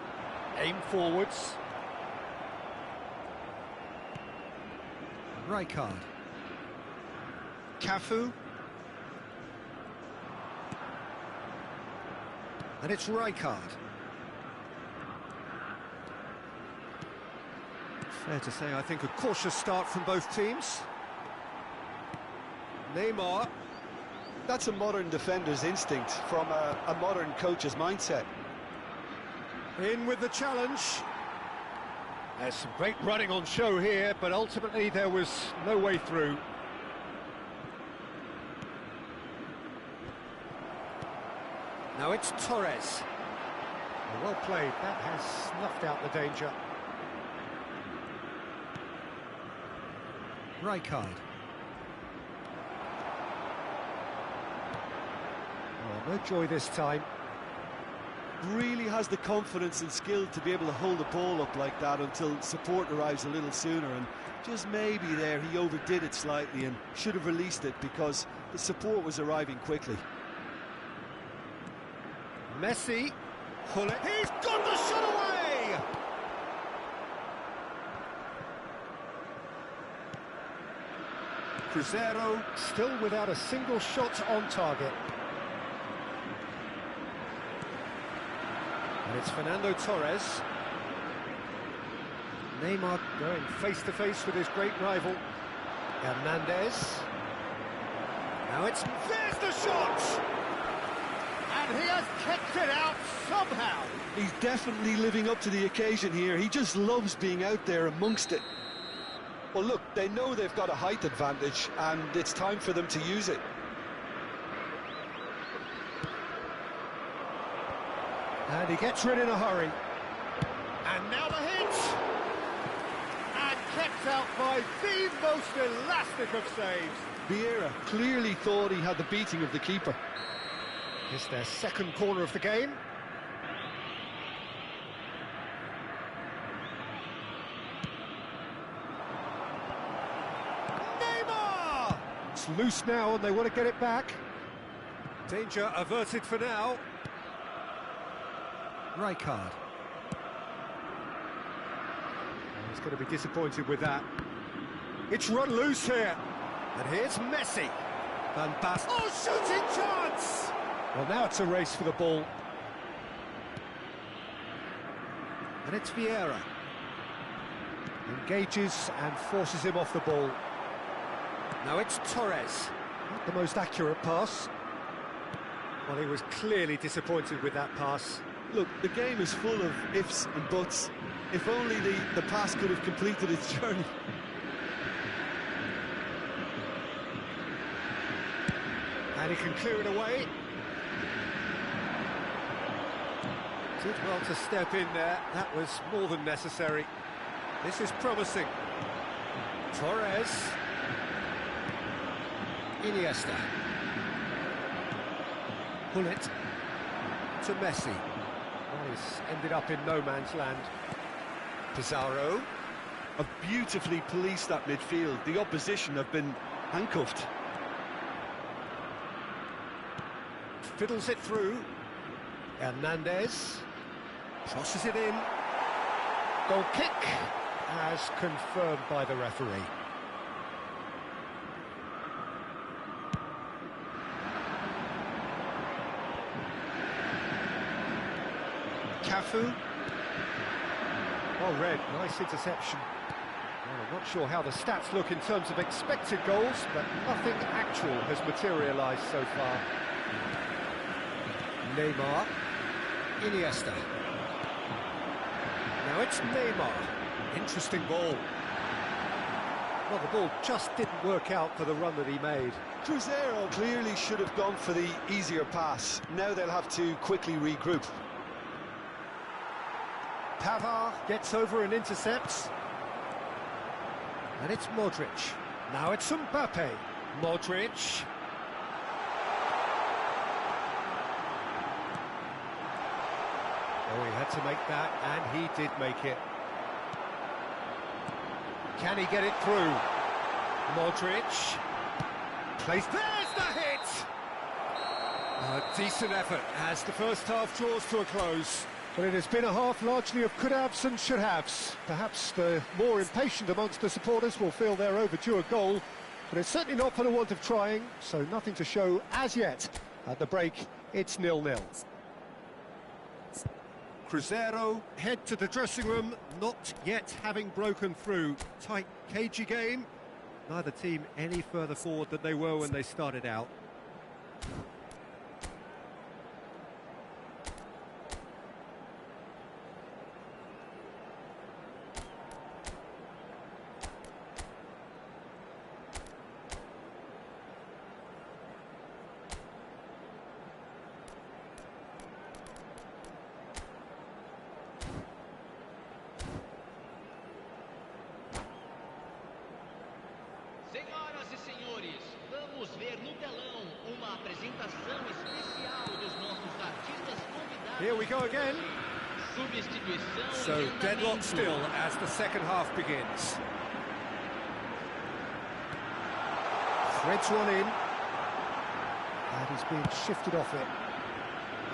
Aim forwards. Rijkaard. Cafu. And it's Rijkaard. Fair to say, I think, a cautious start from both teams. Neymar. That's a modern defender's instinct from a modern coach's mindset. In with the challenge. There's some great running on show here, but ultimately there was no way through. Now it's Torres. Well played, that has snuffed out the danger. Rijkaard. Oh, no joy this time. Really has the confidence and skill to be able to hold the ball up like that until support arrives a little sooner, and just maybe there he overdid it slightly and should have released it because the support was arriving quickly. Messi, pull it, he's got the shot away! Cruzeiro still without a single shot on target. And it's Fernando Torres. Neymar going face-to-face with his great rival, Hernandez. Now it's... there's the shot! And he has kicked it out somehow. He's definitely living up to the occasion here. He just loves being out there amongst it. Well, look, they know they've got a height advantage, and it's time for them to use it. And he gets rid in a hurry. And now the hit! And kept out by the most elastic of saves. Vieira clearly thought he had the beating of the keeper. It's their second corner of the game. Neymar! It's loose now and they want to get it back. Danger averted for now. Rijkaard. He's going to be disappointed with that. It's run loose here. And here's Messi. Van Basten. Oh, shooting chance! Well, now it's a race for the ball. And it's Vieira. Engages and forces him off the ball. Now it's Torres. Not the most accurate pass. Well, he was clearly disappointed with that pass. Look, the game is full of ifs and buts. If only the pass could have completed its journey. And he can clear it away. Did well to step in there. That was more than necessary. This is promising. Torres. Iniesta. Pull it to Messi. Well, he's ended up in no man's land. Pizarro. Have beautifully policed that midfield. The opposition have been handcuffed. Fiddles it through. Hernandez crosses it in. Goal kick as confirmed by the referee. Cafu. Well read, nice interception. Well, I'm not sure how the stats look in terms of expected goals, but nothing actual has materialised so far. Neymar. Iniesta. Now it's Neymar. Interesting ball. Well, the ball just didn't work out for the run that he made. Cruzeiro clearly should have gone for the easier pass. Now they'll have to quickly regroup. Pavard gets over and intercepts. And it's Modric. Now it's Mbappe. Modric. Oh, he had to make that, and he did make it. Can he get it through? Modric. Plays. There's the hit! A decent effort as the first half draws to a close. But it has been a half largely of could-haves and should-haves. Perhaps the more impatient amongst the supporters will feel they're overdue a goal, but it's certainly not for the want of trying, so nothing to show as yet. At the break, it's 0-0. Cruzeiro head to the dressing room, not yet having broken through. Tight, cagey game. Neither team any further forward than they were when they started out. Senhoras e senhores, vamos ver no telão uma apresentação especial dos nossos artistas convidados. Here we go again. Substituição. So deadlock still as the second half begins. Threads one in. And he's being shifted off it.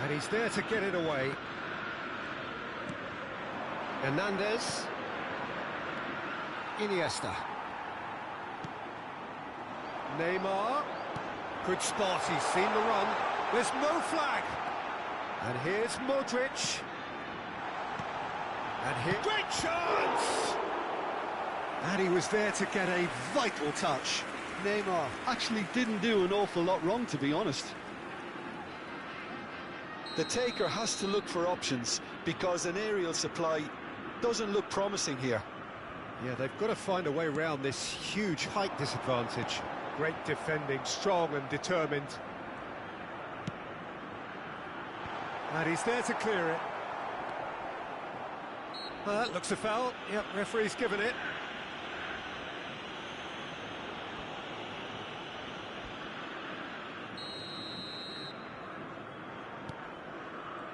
And he's there to get it away. Hernandez. Iniesta. Neymar. Good spot, he's seen the run. There's no flag. And here's Modric. And here... Great chance! And he was there to get a vital touch. Neymar actually didn't do an awful lot wrong, to be honest. The taker has to look for options because an aerial supply doesn't look promising here. Yeah, they've got to find a way around this huge height disadvantage. Great defending, strong and determined. And he's there to clear it. Well, that looks a foul. Yep, referee's given it.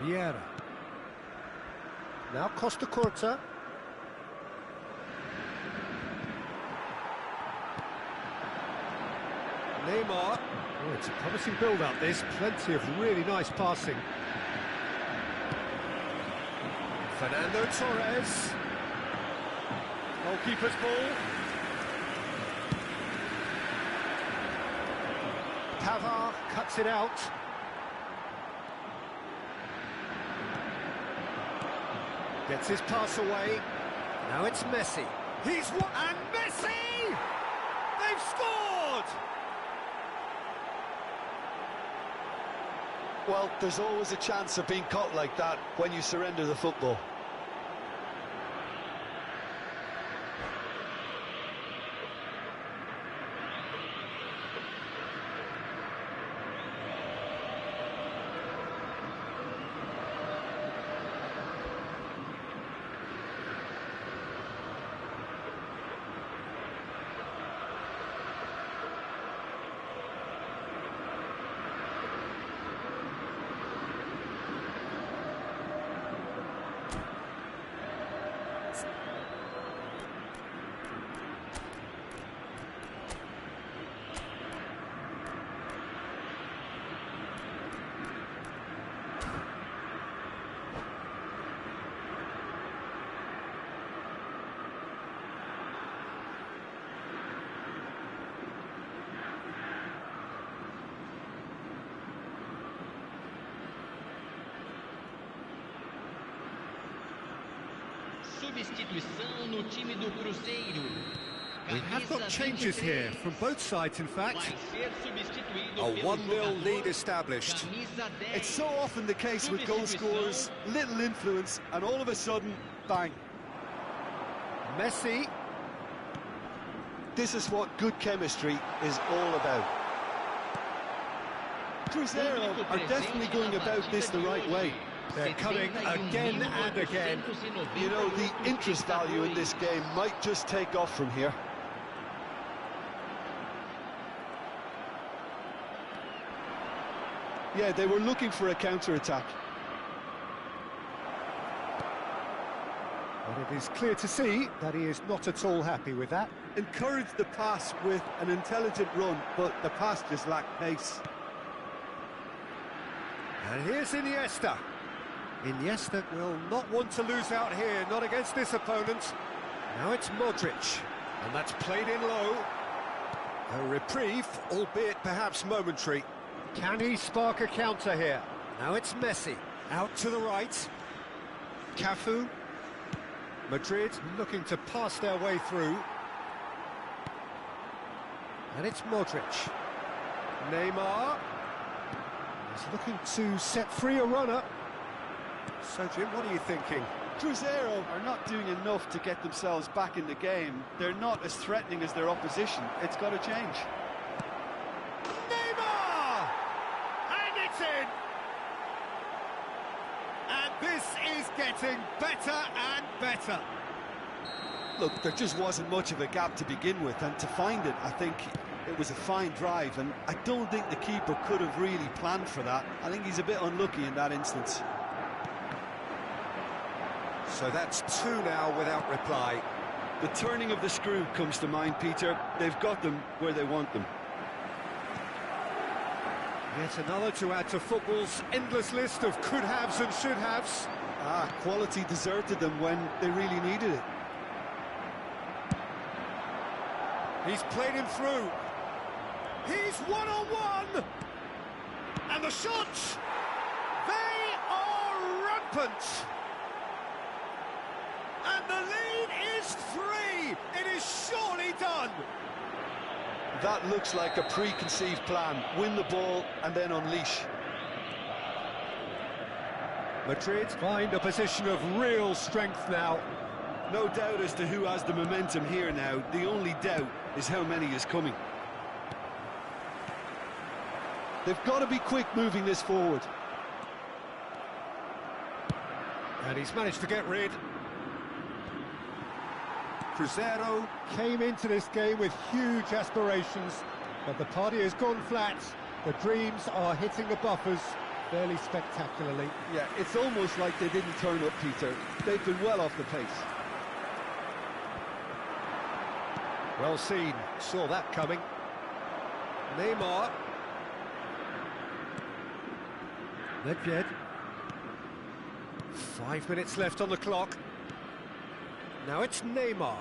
Vieira. Now Costa Curta. Neymar. Oh, it's a promising build-up, this. Plenty of really nice passing. Fernando Torres. Goalkeeper's ball. Pavard cuts it out. Gets his pass away. Now it's Messi. He's what? And Messi! They've scored! Well, there's always a chance of being caught like that when you surrender the football. Substituição no time do Cruzeiro. We have got changes here from both sides, in fact. Vai ser substituído A pelo 1-0 jogador lead established. camisa 10. It's so often the case with goal scorers, little influence, and all of a sudden, bang. Messi. This is what good chemistry is all about. Cruzeiro are definitely going about this the right way. They're coming again and again. You know, the interest value in this game might just take off from here. Yeah, they were looking for a counter-attack. But it is clear to see that he is not at all happy with that. Encouraged the pass with an intelligent run, but the pass just lacked pace. And here's Iniesta. Iniesta will not want to lose out here, not against this opponent. Now it's Modric, and that's played in low. A reprieve, albeit perhaps momentary. Can he spark a counter here? Now it's Messi, out to the right. Cafu. Madrid looking to pass their way through. And it's Modric. Neymar. He's looking to set free a runner. So, Jim, what are you thinking? Cruzeiro are not doing enough to get themselves back in the game. They're not as threatening as their opposition. It's got to change. Neymar! And it's in! And this is getting better and better. Look, there just wasn't much of a gap to begin with, and to find it, I think it was a fine drive, and I don't think the keeper could have really planned for that. I think he's a bit unlucky in that instance. So that's two now without reply. The turning of the screw comes to mind, Peter. They've got them where they want them. Yet another to add to football's endless list of could-haves and should-haves. Quality deserted them when they really needed it. He's played him through. He's one-on-one! And the shots! They are rampant! And the lead is 3! It is surely done! That looks like a preconceived plan. Win the ball and then unleash. Madrid find a position of real strength now. No doubt as to who has the momentum here now. The only doubt is how many is coming. They've got to be quick moving this forward. And he's managed to get rid. Cruzeiro came into this game with huge aspirations, but the party has gone flat. The dreams are hitting the buffers fairly spectacularly. Yeah, it's almost like they didn't turn up, Peter. They've been well off the pace. Well seen, saw that coming. Neymar. Nedved. 5 minutes left on the clock. Now it's Neymar.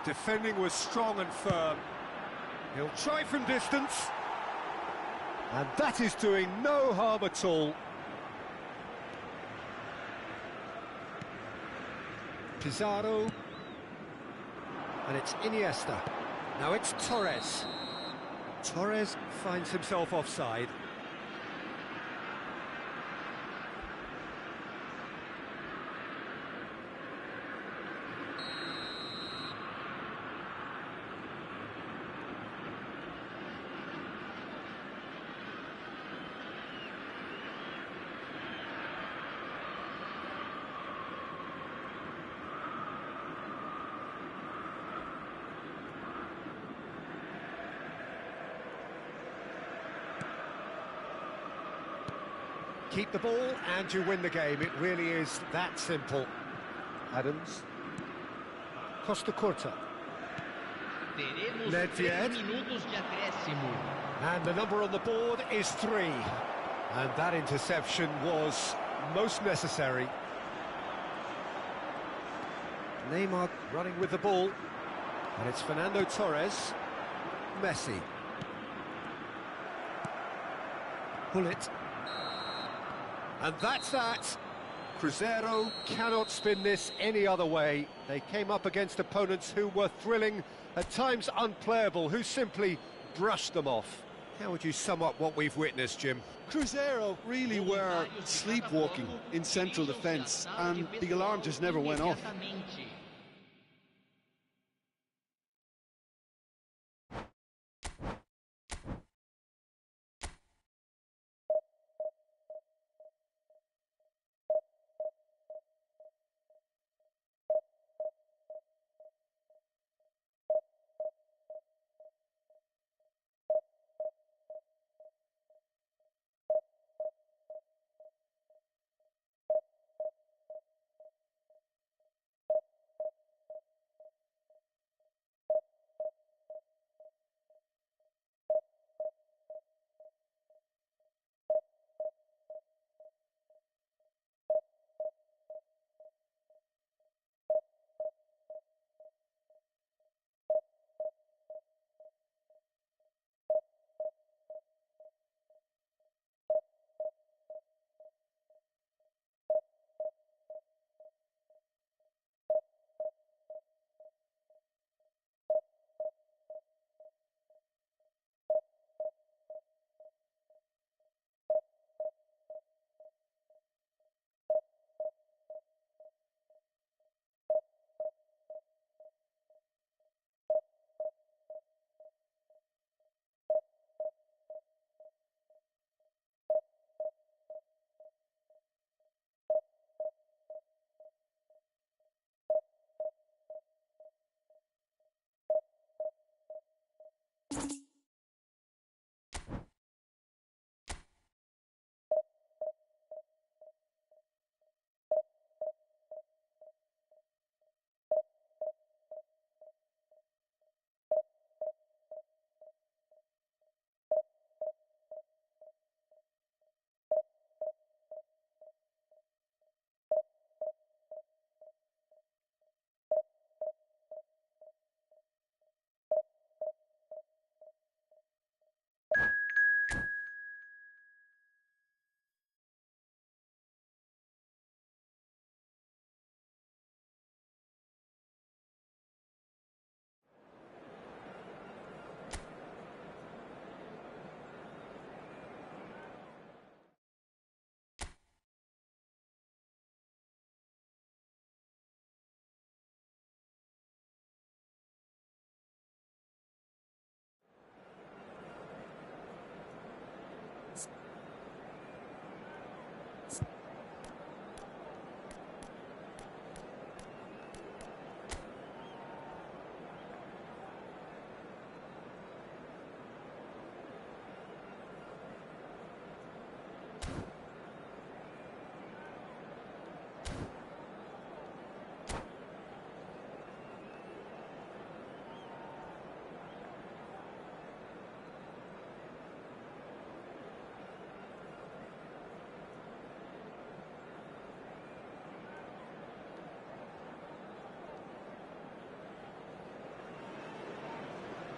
Defending was strong and firm. He'll try from distance. And that is doing no harm at all. Pizarro. And it's Iniesta. Now it's Torres. Torres finds himself offside. Keep the ball and you win the game. It really is that simple. Adams. Costa Curta. Teremos Nedved. 3 minutos de acréscimo. And the number on the board is 3. And that interception was most necessary. Neymar running with the ball. And it's Fernando Torres. Messi. Pull it. And that's that. Cruzeiro cannot spin this any other way. They came up against opponents who were thrilling, at times unplayable, who simply brushed them off. How would you sum up what we've witnessed, Jim? Cruzeiro really were sleepwalking in central defence, and the alarm just never went off.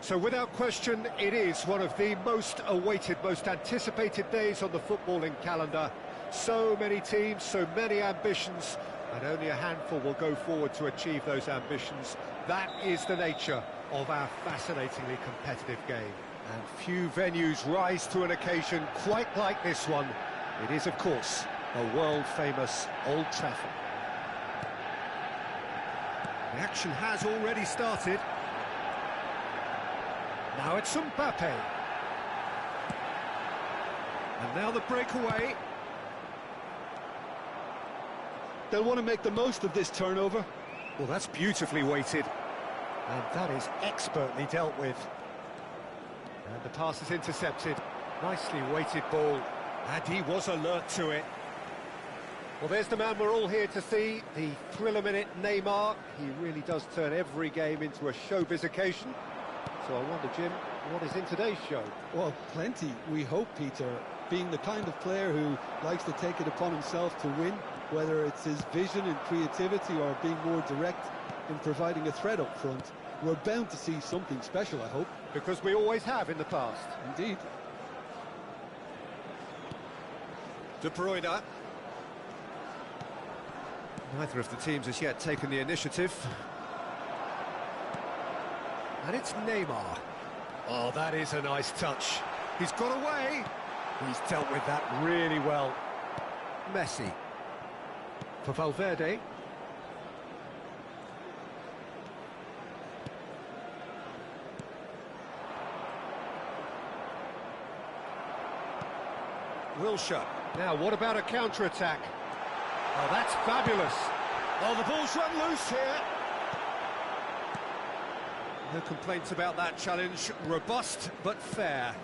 So without question, it is one of the most awaited, most anticipated days on the footballing calendar. So many teams, so many ambitions, and only a handful will go forward to achieve those ambitions. That is the nature of our fascinatingly competitive game. And few venues rise to an occasion quite like this one. It is, of course, a world-famous Old Trafford. The action has already started. Now it's Mbappe. And now the breakaway. They'll want to make the most of this turnover. Well, that's beautifully weighted. And that is expertly dealt with. And the pass is intercepted. Nicely weighted ball. And he was alert to it. Well, there's the man we're all here to see, the thriller-minute Neymar. He really does turn every game into a showbiz occasion. So I wonder, Jim, what is in today's show? Well, plenty, we hope, Peter. Being the kind of player who likes to take it upon himself to win, whether it's his vision and creativity or being more direct in providing a threat up front, we're bound to see something special, I hope. Because we always have in the past. Indeed. De Bruyne. Neither of the teams has yet taken the initiative. And it's Neymar. Oh, that is a nice touch. He's got away. He's dealt with that really well. Messi. For Valverde. Wilshere. Now, what about a counter-attack? Oh, that's fabulous. Oh, the ball's run loose here. No complaints about that challenge. Robust, but fair.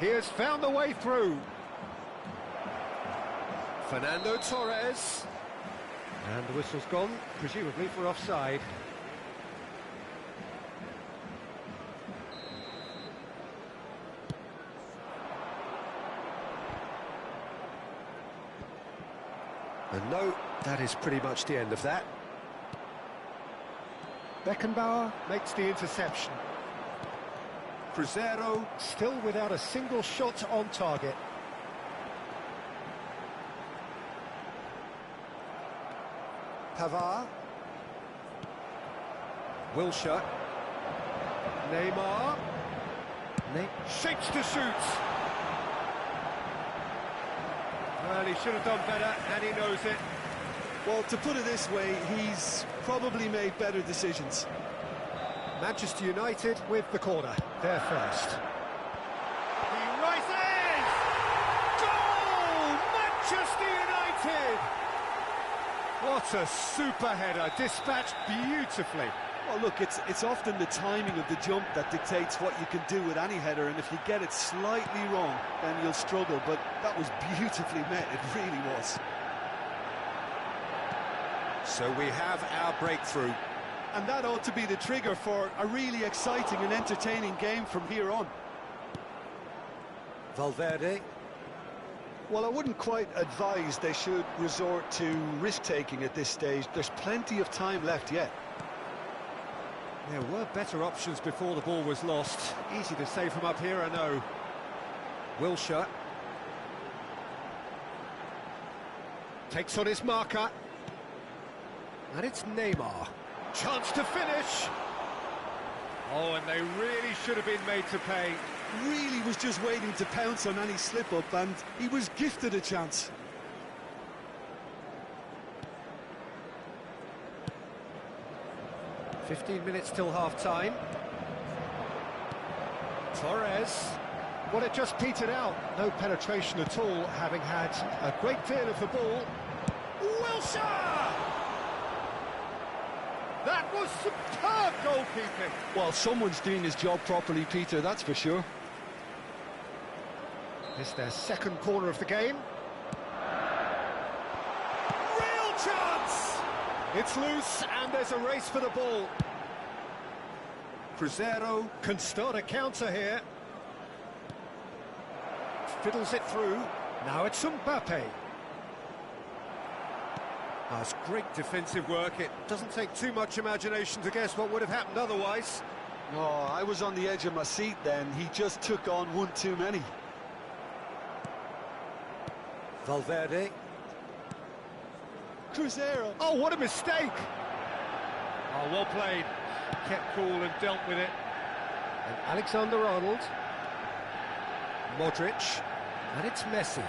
He has found the way through. Fernando Torres. And the whistle's gone, presumably for offside. And no, that is pretty much the end of that. Beckenbauer makes the interception. Cruzeiro still without a single shot on target. Pavard. Wilshere. Neymar. Shapes to shoot. Well, he should have done better, and he knows it. Well, to put it this way, he's probably made better decisions. Manchester United with the corner. They're first. He rises! Goal! Manchester United! What a super header, dispatched beautifully. Well, look, it's often the timing of the jump that dictates what you can do with any header, and if you get it slightly wrong, then you'll struggle, but that was beautifully met, it really was. So we have our breakthrough. And that ought to be the trigger for a really exciting and entertaining game from here on. Valverde. Well, I wouldn't quite advise they should resort to risk-taking at this stage. There's plenty of time left yet. There were better options before the ball was lost. Easy to say from up here, I know. Wilshere. Takes on his marker. And it's Neymar. Chance to finish. Oh, and they really should have been made to pay. Really was just waiting to pounce on any slip-up, and he was gifted a chance. "15 minutes till half-time. Torres. Well, it just petered out. No penetration at all, having had a great deal of the ball. Wilshere! That was superb goalkeeping. Well, someone's doing his job properly, Peter, that's for sure. It's their second corner of the game. Real chance! It's loose, and there's a race for the ball. Cruzeiro can start a counter here. Fiddles it through. Now it's Mbappe. That's great defensive work. It doesn't take too much imagination to guess what would have happened otherwise. Oh, I was on the edge of my seat then. He just took on one too many. Valverde. Cruzeiro. Oh, what a mistake! Oh, well played. Kept cool and dealt with it. And Alexander-Arnold. Modric. And it's Messi.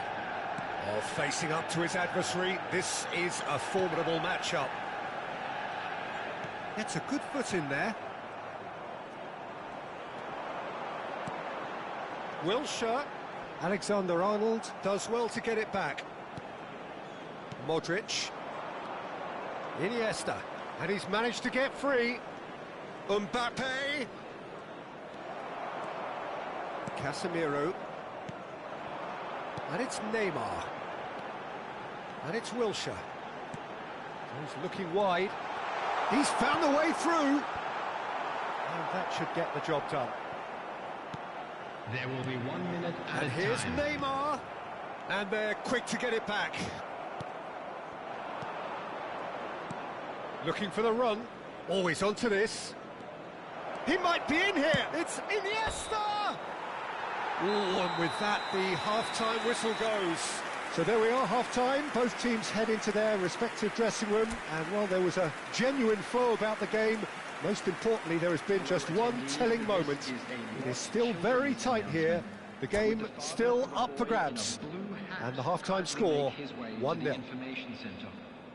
Oh, facing up to his adversary. This is a formidable matchup. Gets a good foot in there. Wilshere. Alexander-Arnold does well to get it back. Modric. Iniesta. And he's managed to get free. Mbappe. Casemiro. And it's Neymar. And it's Wilshere. He's looking wide. He's found the way through. And that should get the job done. There will be 1 minute at And a here's time. Neymar. And they're quick to get it back. Looking for the run. Always onto this. He might be in here. It's Iniesta. Ooh, and with that, the half-time whistle goes. So there we are, half-time. Both teams head into their respective dressing room, and while there was a genuine flow about the game, most importantly, there has been just one telling moment. It is still very tight here. The game still up for grabs. And the half-time score, 1-0.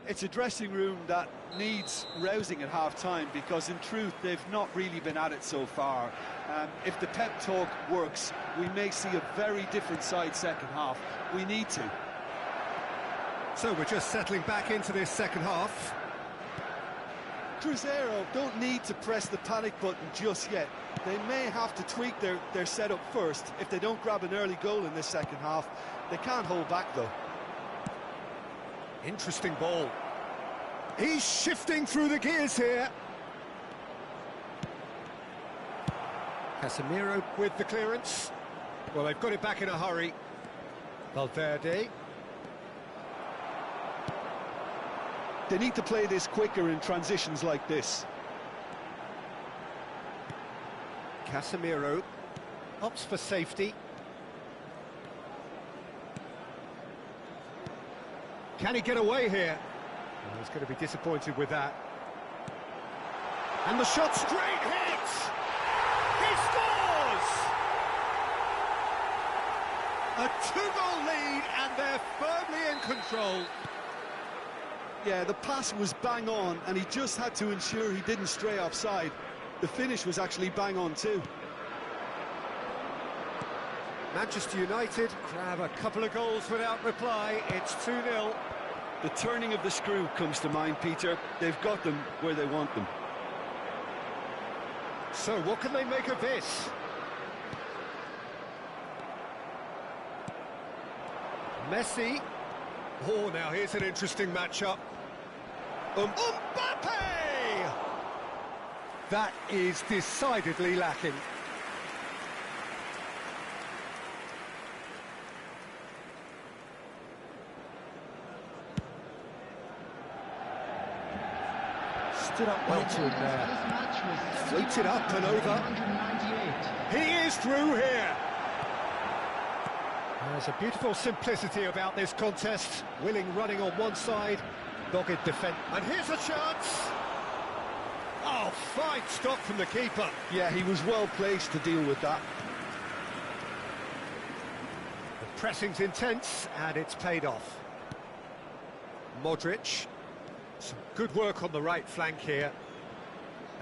It's a dressing room that needs rousing at half-time because, in truth, they've not really been at it so far. If the pep talk works, we may see a very different side second half. We need to. So we're just settling back into this second half. Cruzeiro don't need to press the panic button just yet. They may have to tweak their setup first. If they don't grab an early goal in this second half, they can't hold back though. Interesting ball. He's shifting through the gears here. Casemiro with the clearance. Well, they've got it back in a hurry. Valverde. They need to play this quicker in transitions like this. Casemiro opts for safety. Can he get away here? Well, he's going to be disappointed with that. And the shot straight hit! He scores! A 2-goal lead, and they're firmly in control. Yeah, the pass was bang on, and he just had to ensure he didn't stray offside. The finish was actually bang on too. Manchester United grab a couple of goals without reply. It's 2-0. The turning of the screw comes to mind, Peter. They've got them where they want them. So what can they make of this? Messi. Oh, now here's an interesting matchup. Mbappe! That is decidedly lacking. Stood up well to him there. Floated up and over. He is through here. There's a beautiful simplicity about this contest. Willing running on one side, dogged defence. And here's a chance. Oh, fine stop from the keeper. Yeah, he was well placed to deal with that. The pressing's intense, and it's paid off. Modric. Some good work on the right flank here.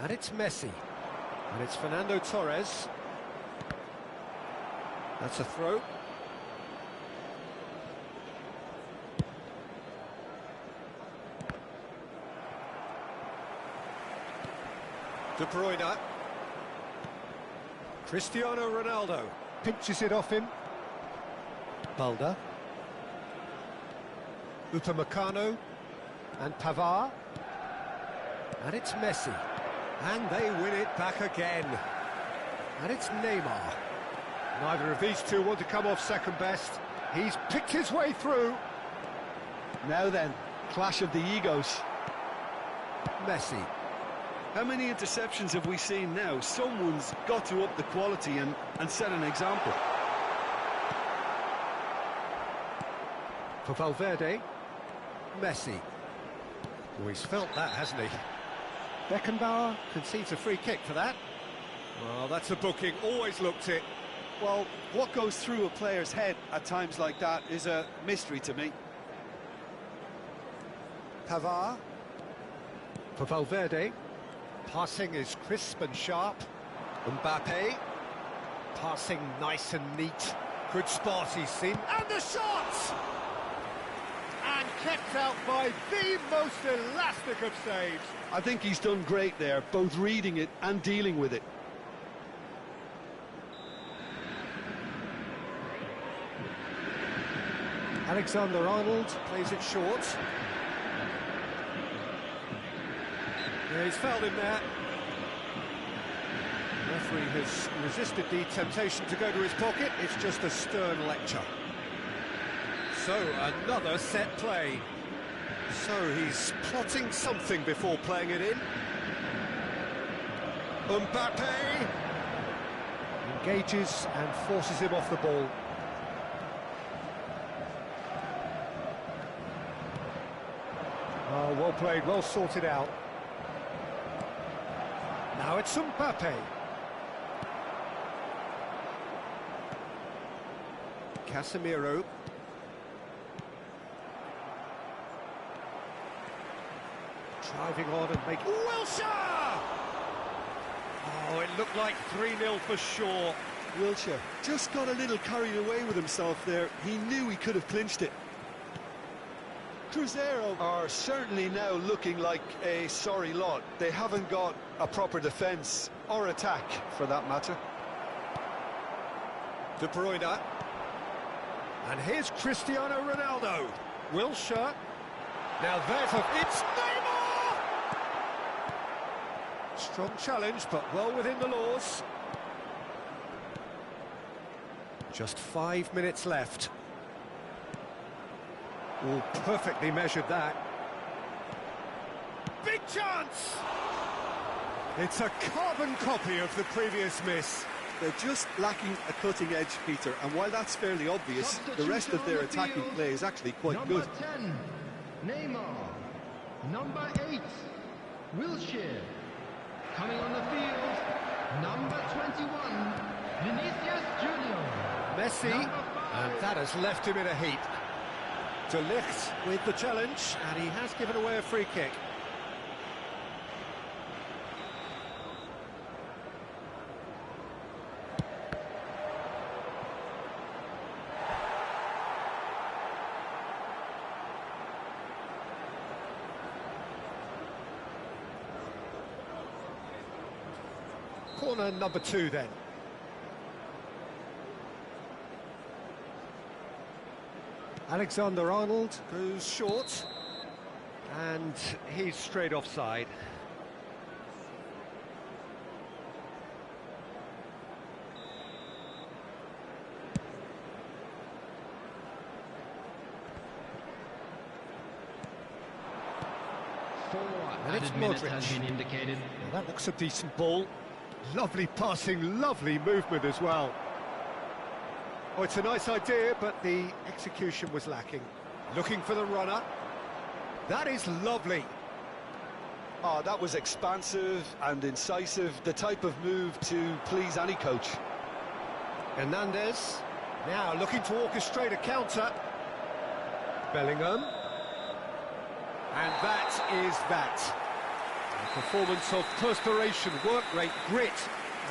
And it's Messi. And it's Fernando Torres. That's a throw. De Bruyne. Cristiano Ronaldo pinches it off him. Balda. Upamecano. And Pavard. And it's Messi. And they win it back again. And it's Neymar. Neither of these two want to come off second best. He's picked his way through. Now then, clash of the egos. Messi. How many interceptions have we seen now? Someone's got to up the quality and set an example. For Valverde. Messi. Oh, he's felt that, hasn't he? Beckenbauer concedes a free kick for that. Well, that's a booking, always looked it. Well, what goes through a player's head at times like that is a mystery to me. Pavard. For Valverde. Passing is crisp and sharp. Mbappe. Passing nice and neat. Good spot he's seen. And the shot! And kept out by the most elastic of saves. I think he's done great there, both reading it and dealing with it. Alexander-Arnold plays it short. Yeah, he's fouled him there. The referee has resisted the temptation to go to his pocket. It's just a stern lecture. So, another set play. So, he's plotting something before playing it in. Mbappe engages and forces him off the ball. Oh, well played, well sorted out. Now it's Mbappe. Casemiro. Driving on and making... Wilshere! Oh, it looked like 3-0 for sure. Wilshere just got a little carried away with himself there. He knew he could have clinched it. Cruzeiro are certainly now looking like a sorry lot. They haven't got a proper defence, or attack, for that matter. De Bruyne. And here's Cristiano Ronaldo. Wilshere. Now there's a... It's Neymar! Strong challenge, but well within the laws. Just 5 minutes left. Oh, perfectly measured that. Big chance! It's a carbon copy of the previous miss. They're just lacking a cutting edge, Peter, and while that's fairly obvious, the rest of their attacking play is actually quite good. Number 10, Neymar. Number 8, Wilshere. Coming on the field, number 21, Vinicius Junior. Messi, and that has left him in a heap. De Ligt with the challenge, and he has given away a free kick. Corner number 2 then. Alexander-Arnold goes short, and he's straight offside. And it's Modric. Has been indicated. Well, that looks a decent ball. Lovely passing, lovely movement as well. Oh, it's a nice idea, but the execution was lacking. Looking for the runner. That is lovely. Oh, that was expansive and incisive, the type of move to please any coach. Hernandez, now looking to orchestrate a counter. Bellingham. And that is that. A performance of perspiration, work rate, grit.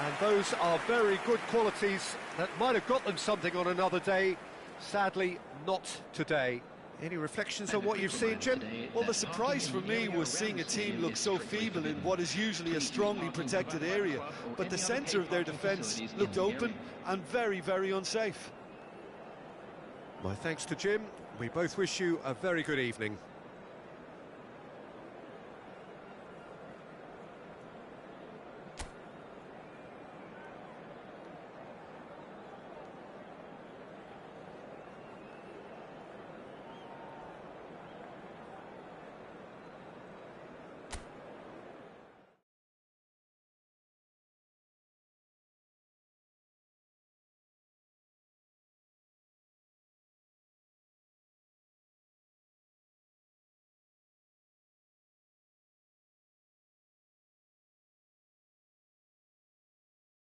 And those are very good qualities that might have got them something on another day. Sadly, not today. Any reflections on what you've seen, Jim? Well, the surprise for me was seeing a team look so feeble in what is usually a strongly protected area. But the centre of their defence looked open and very, very unsafe. My thanks to Jim. We both wish you a very good evening.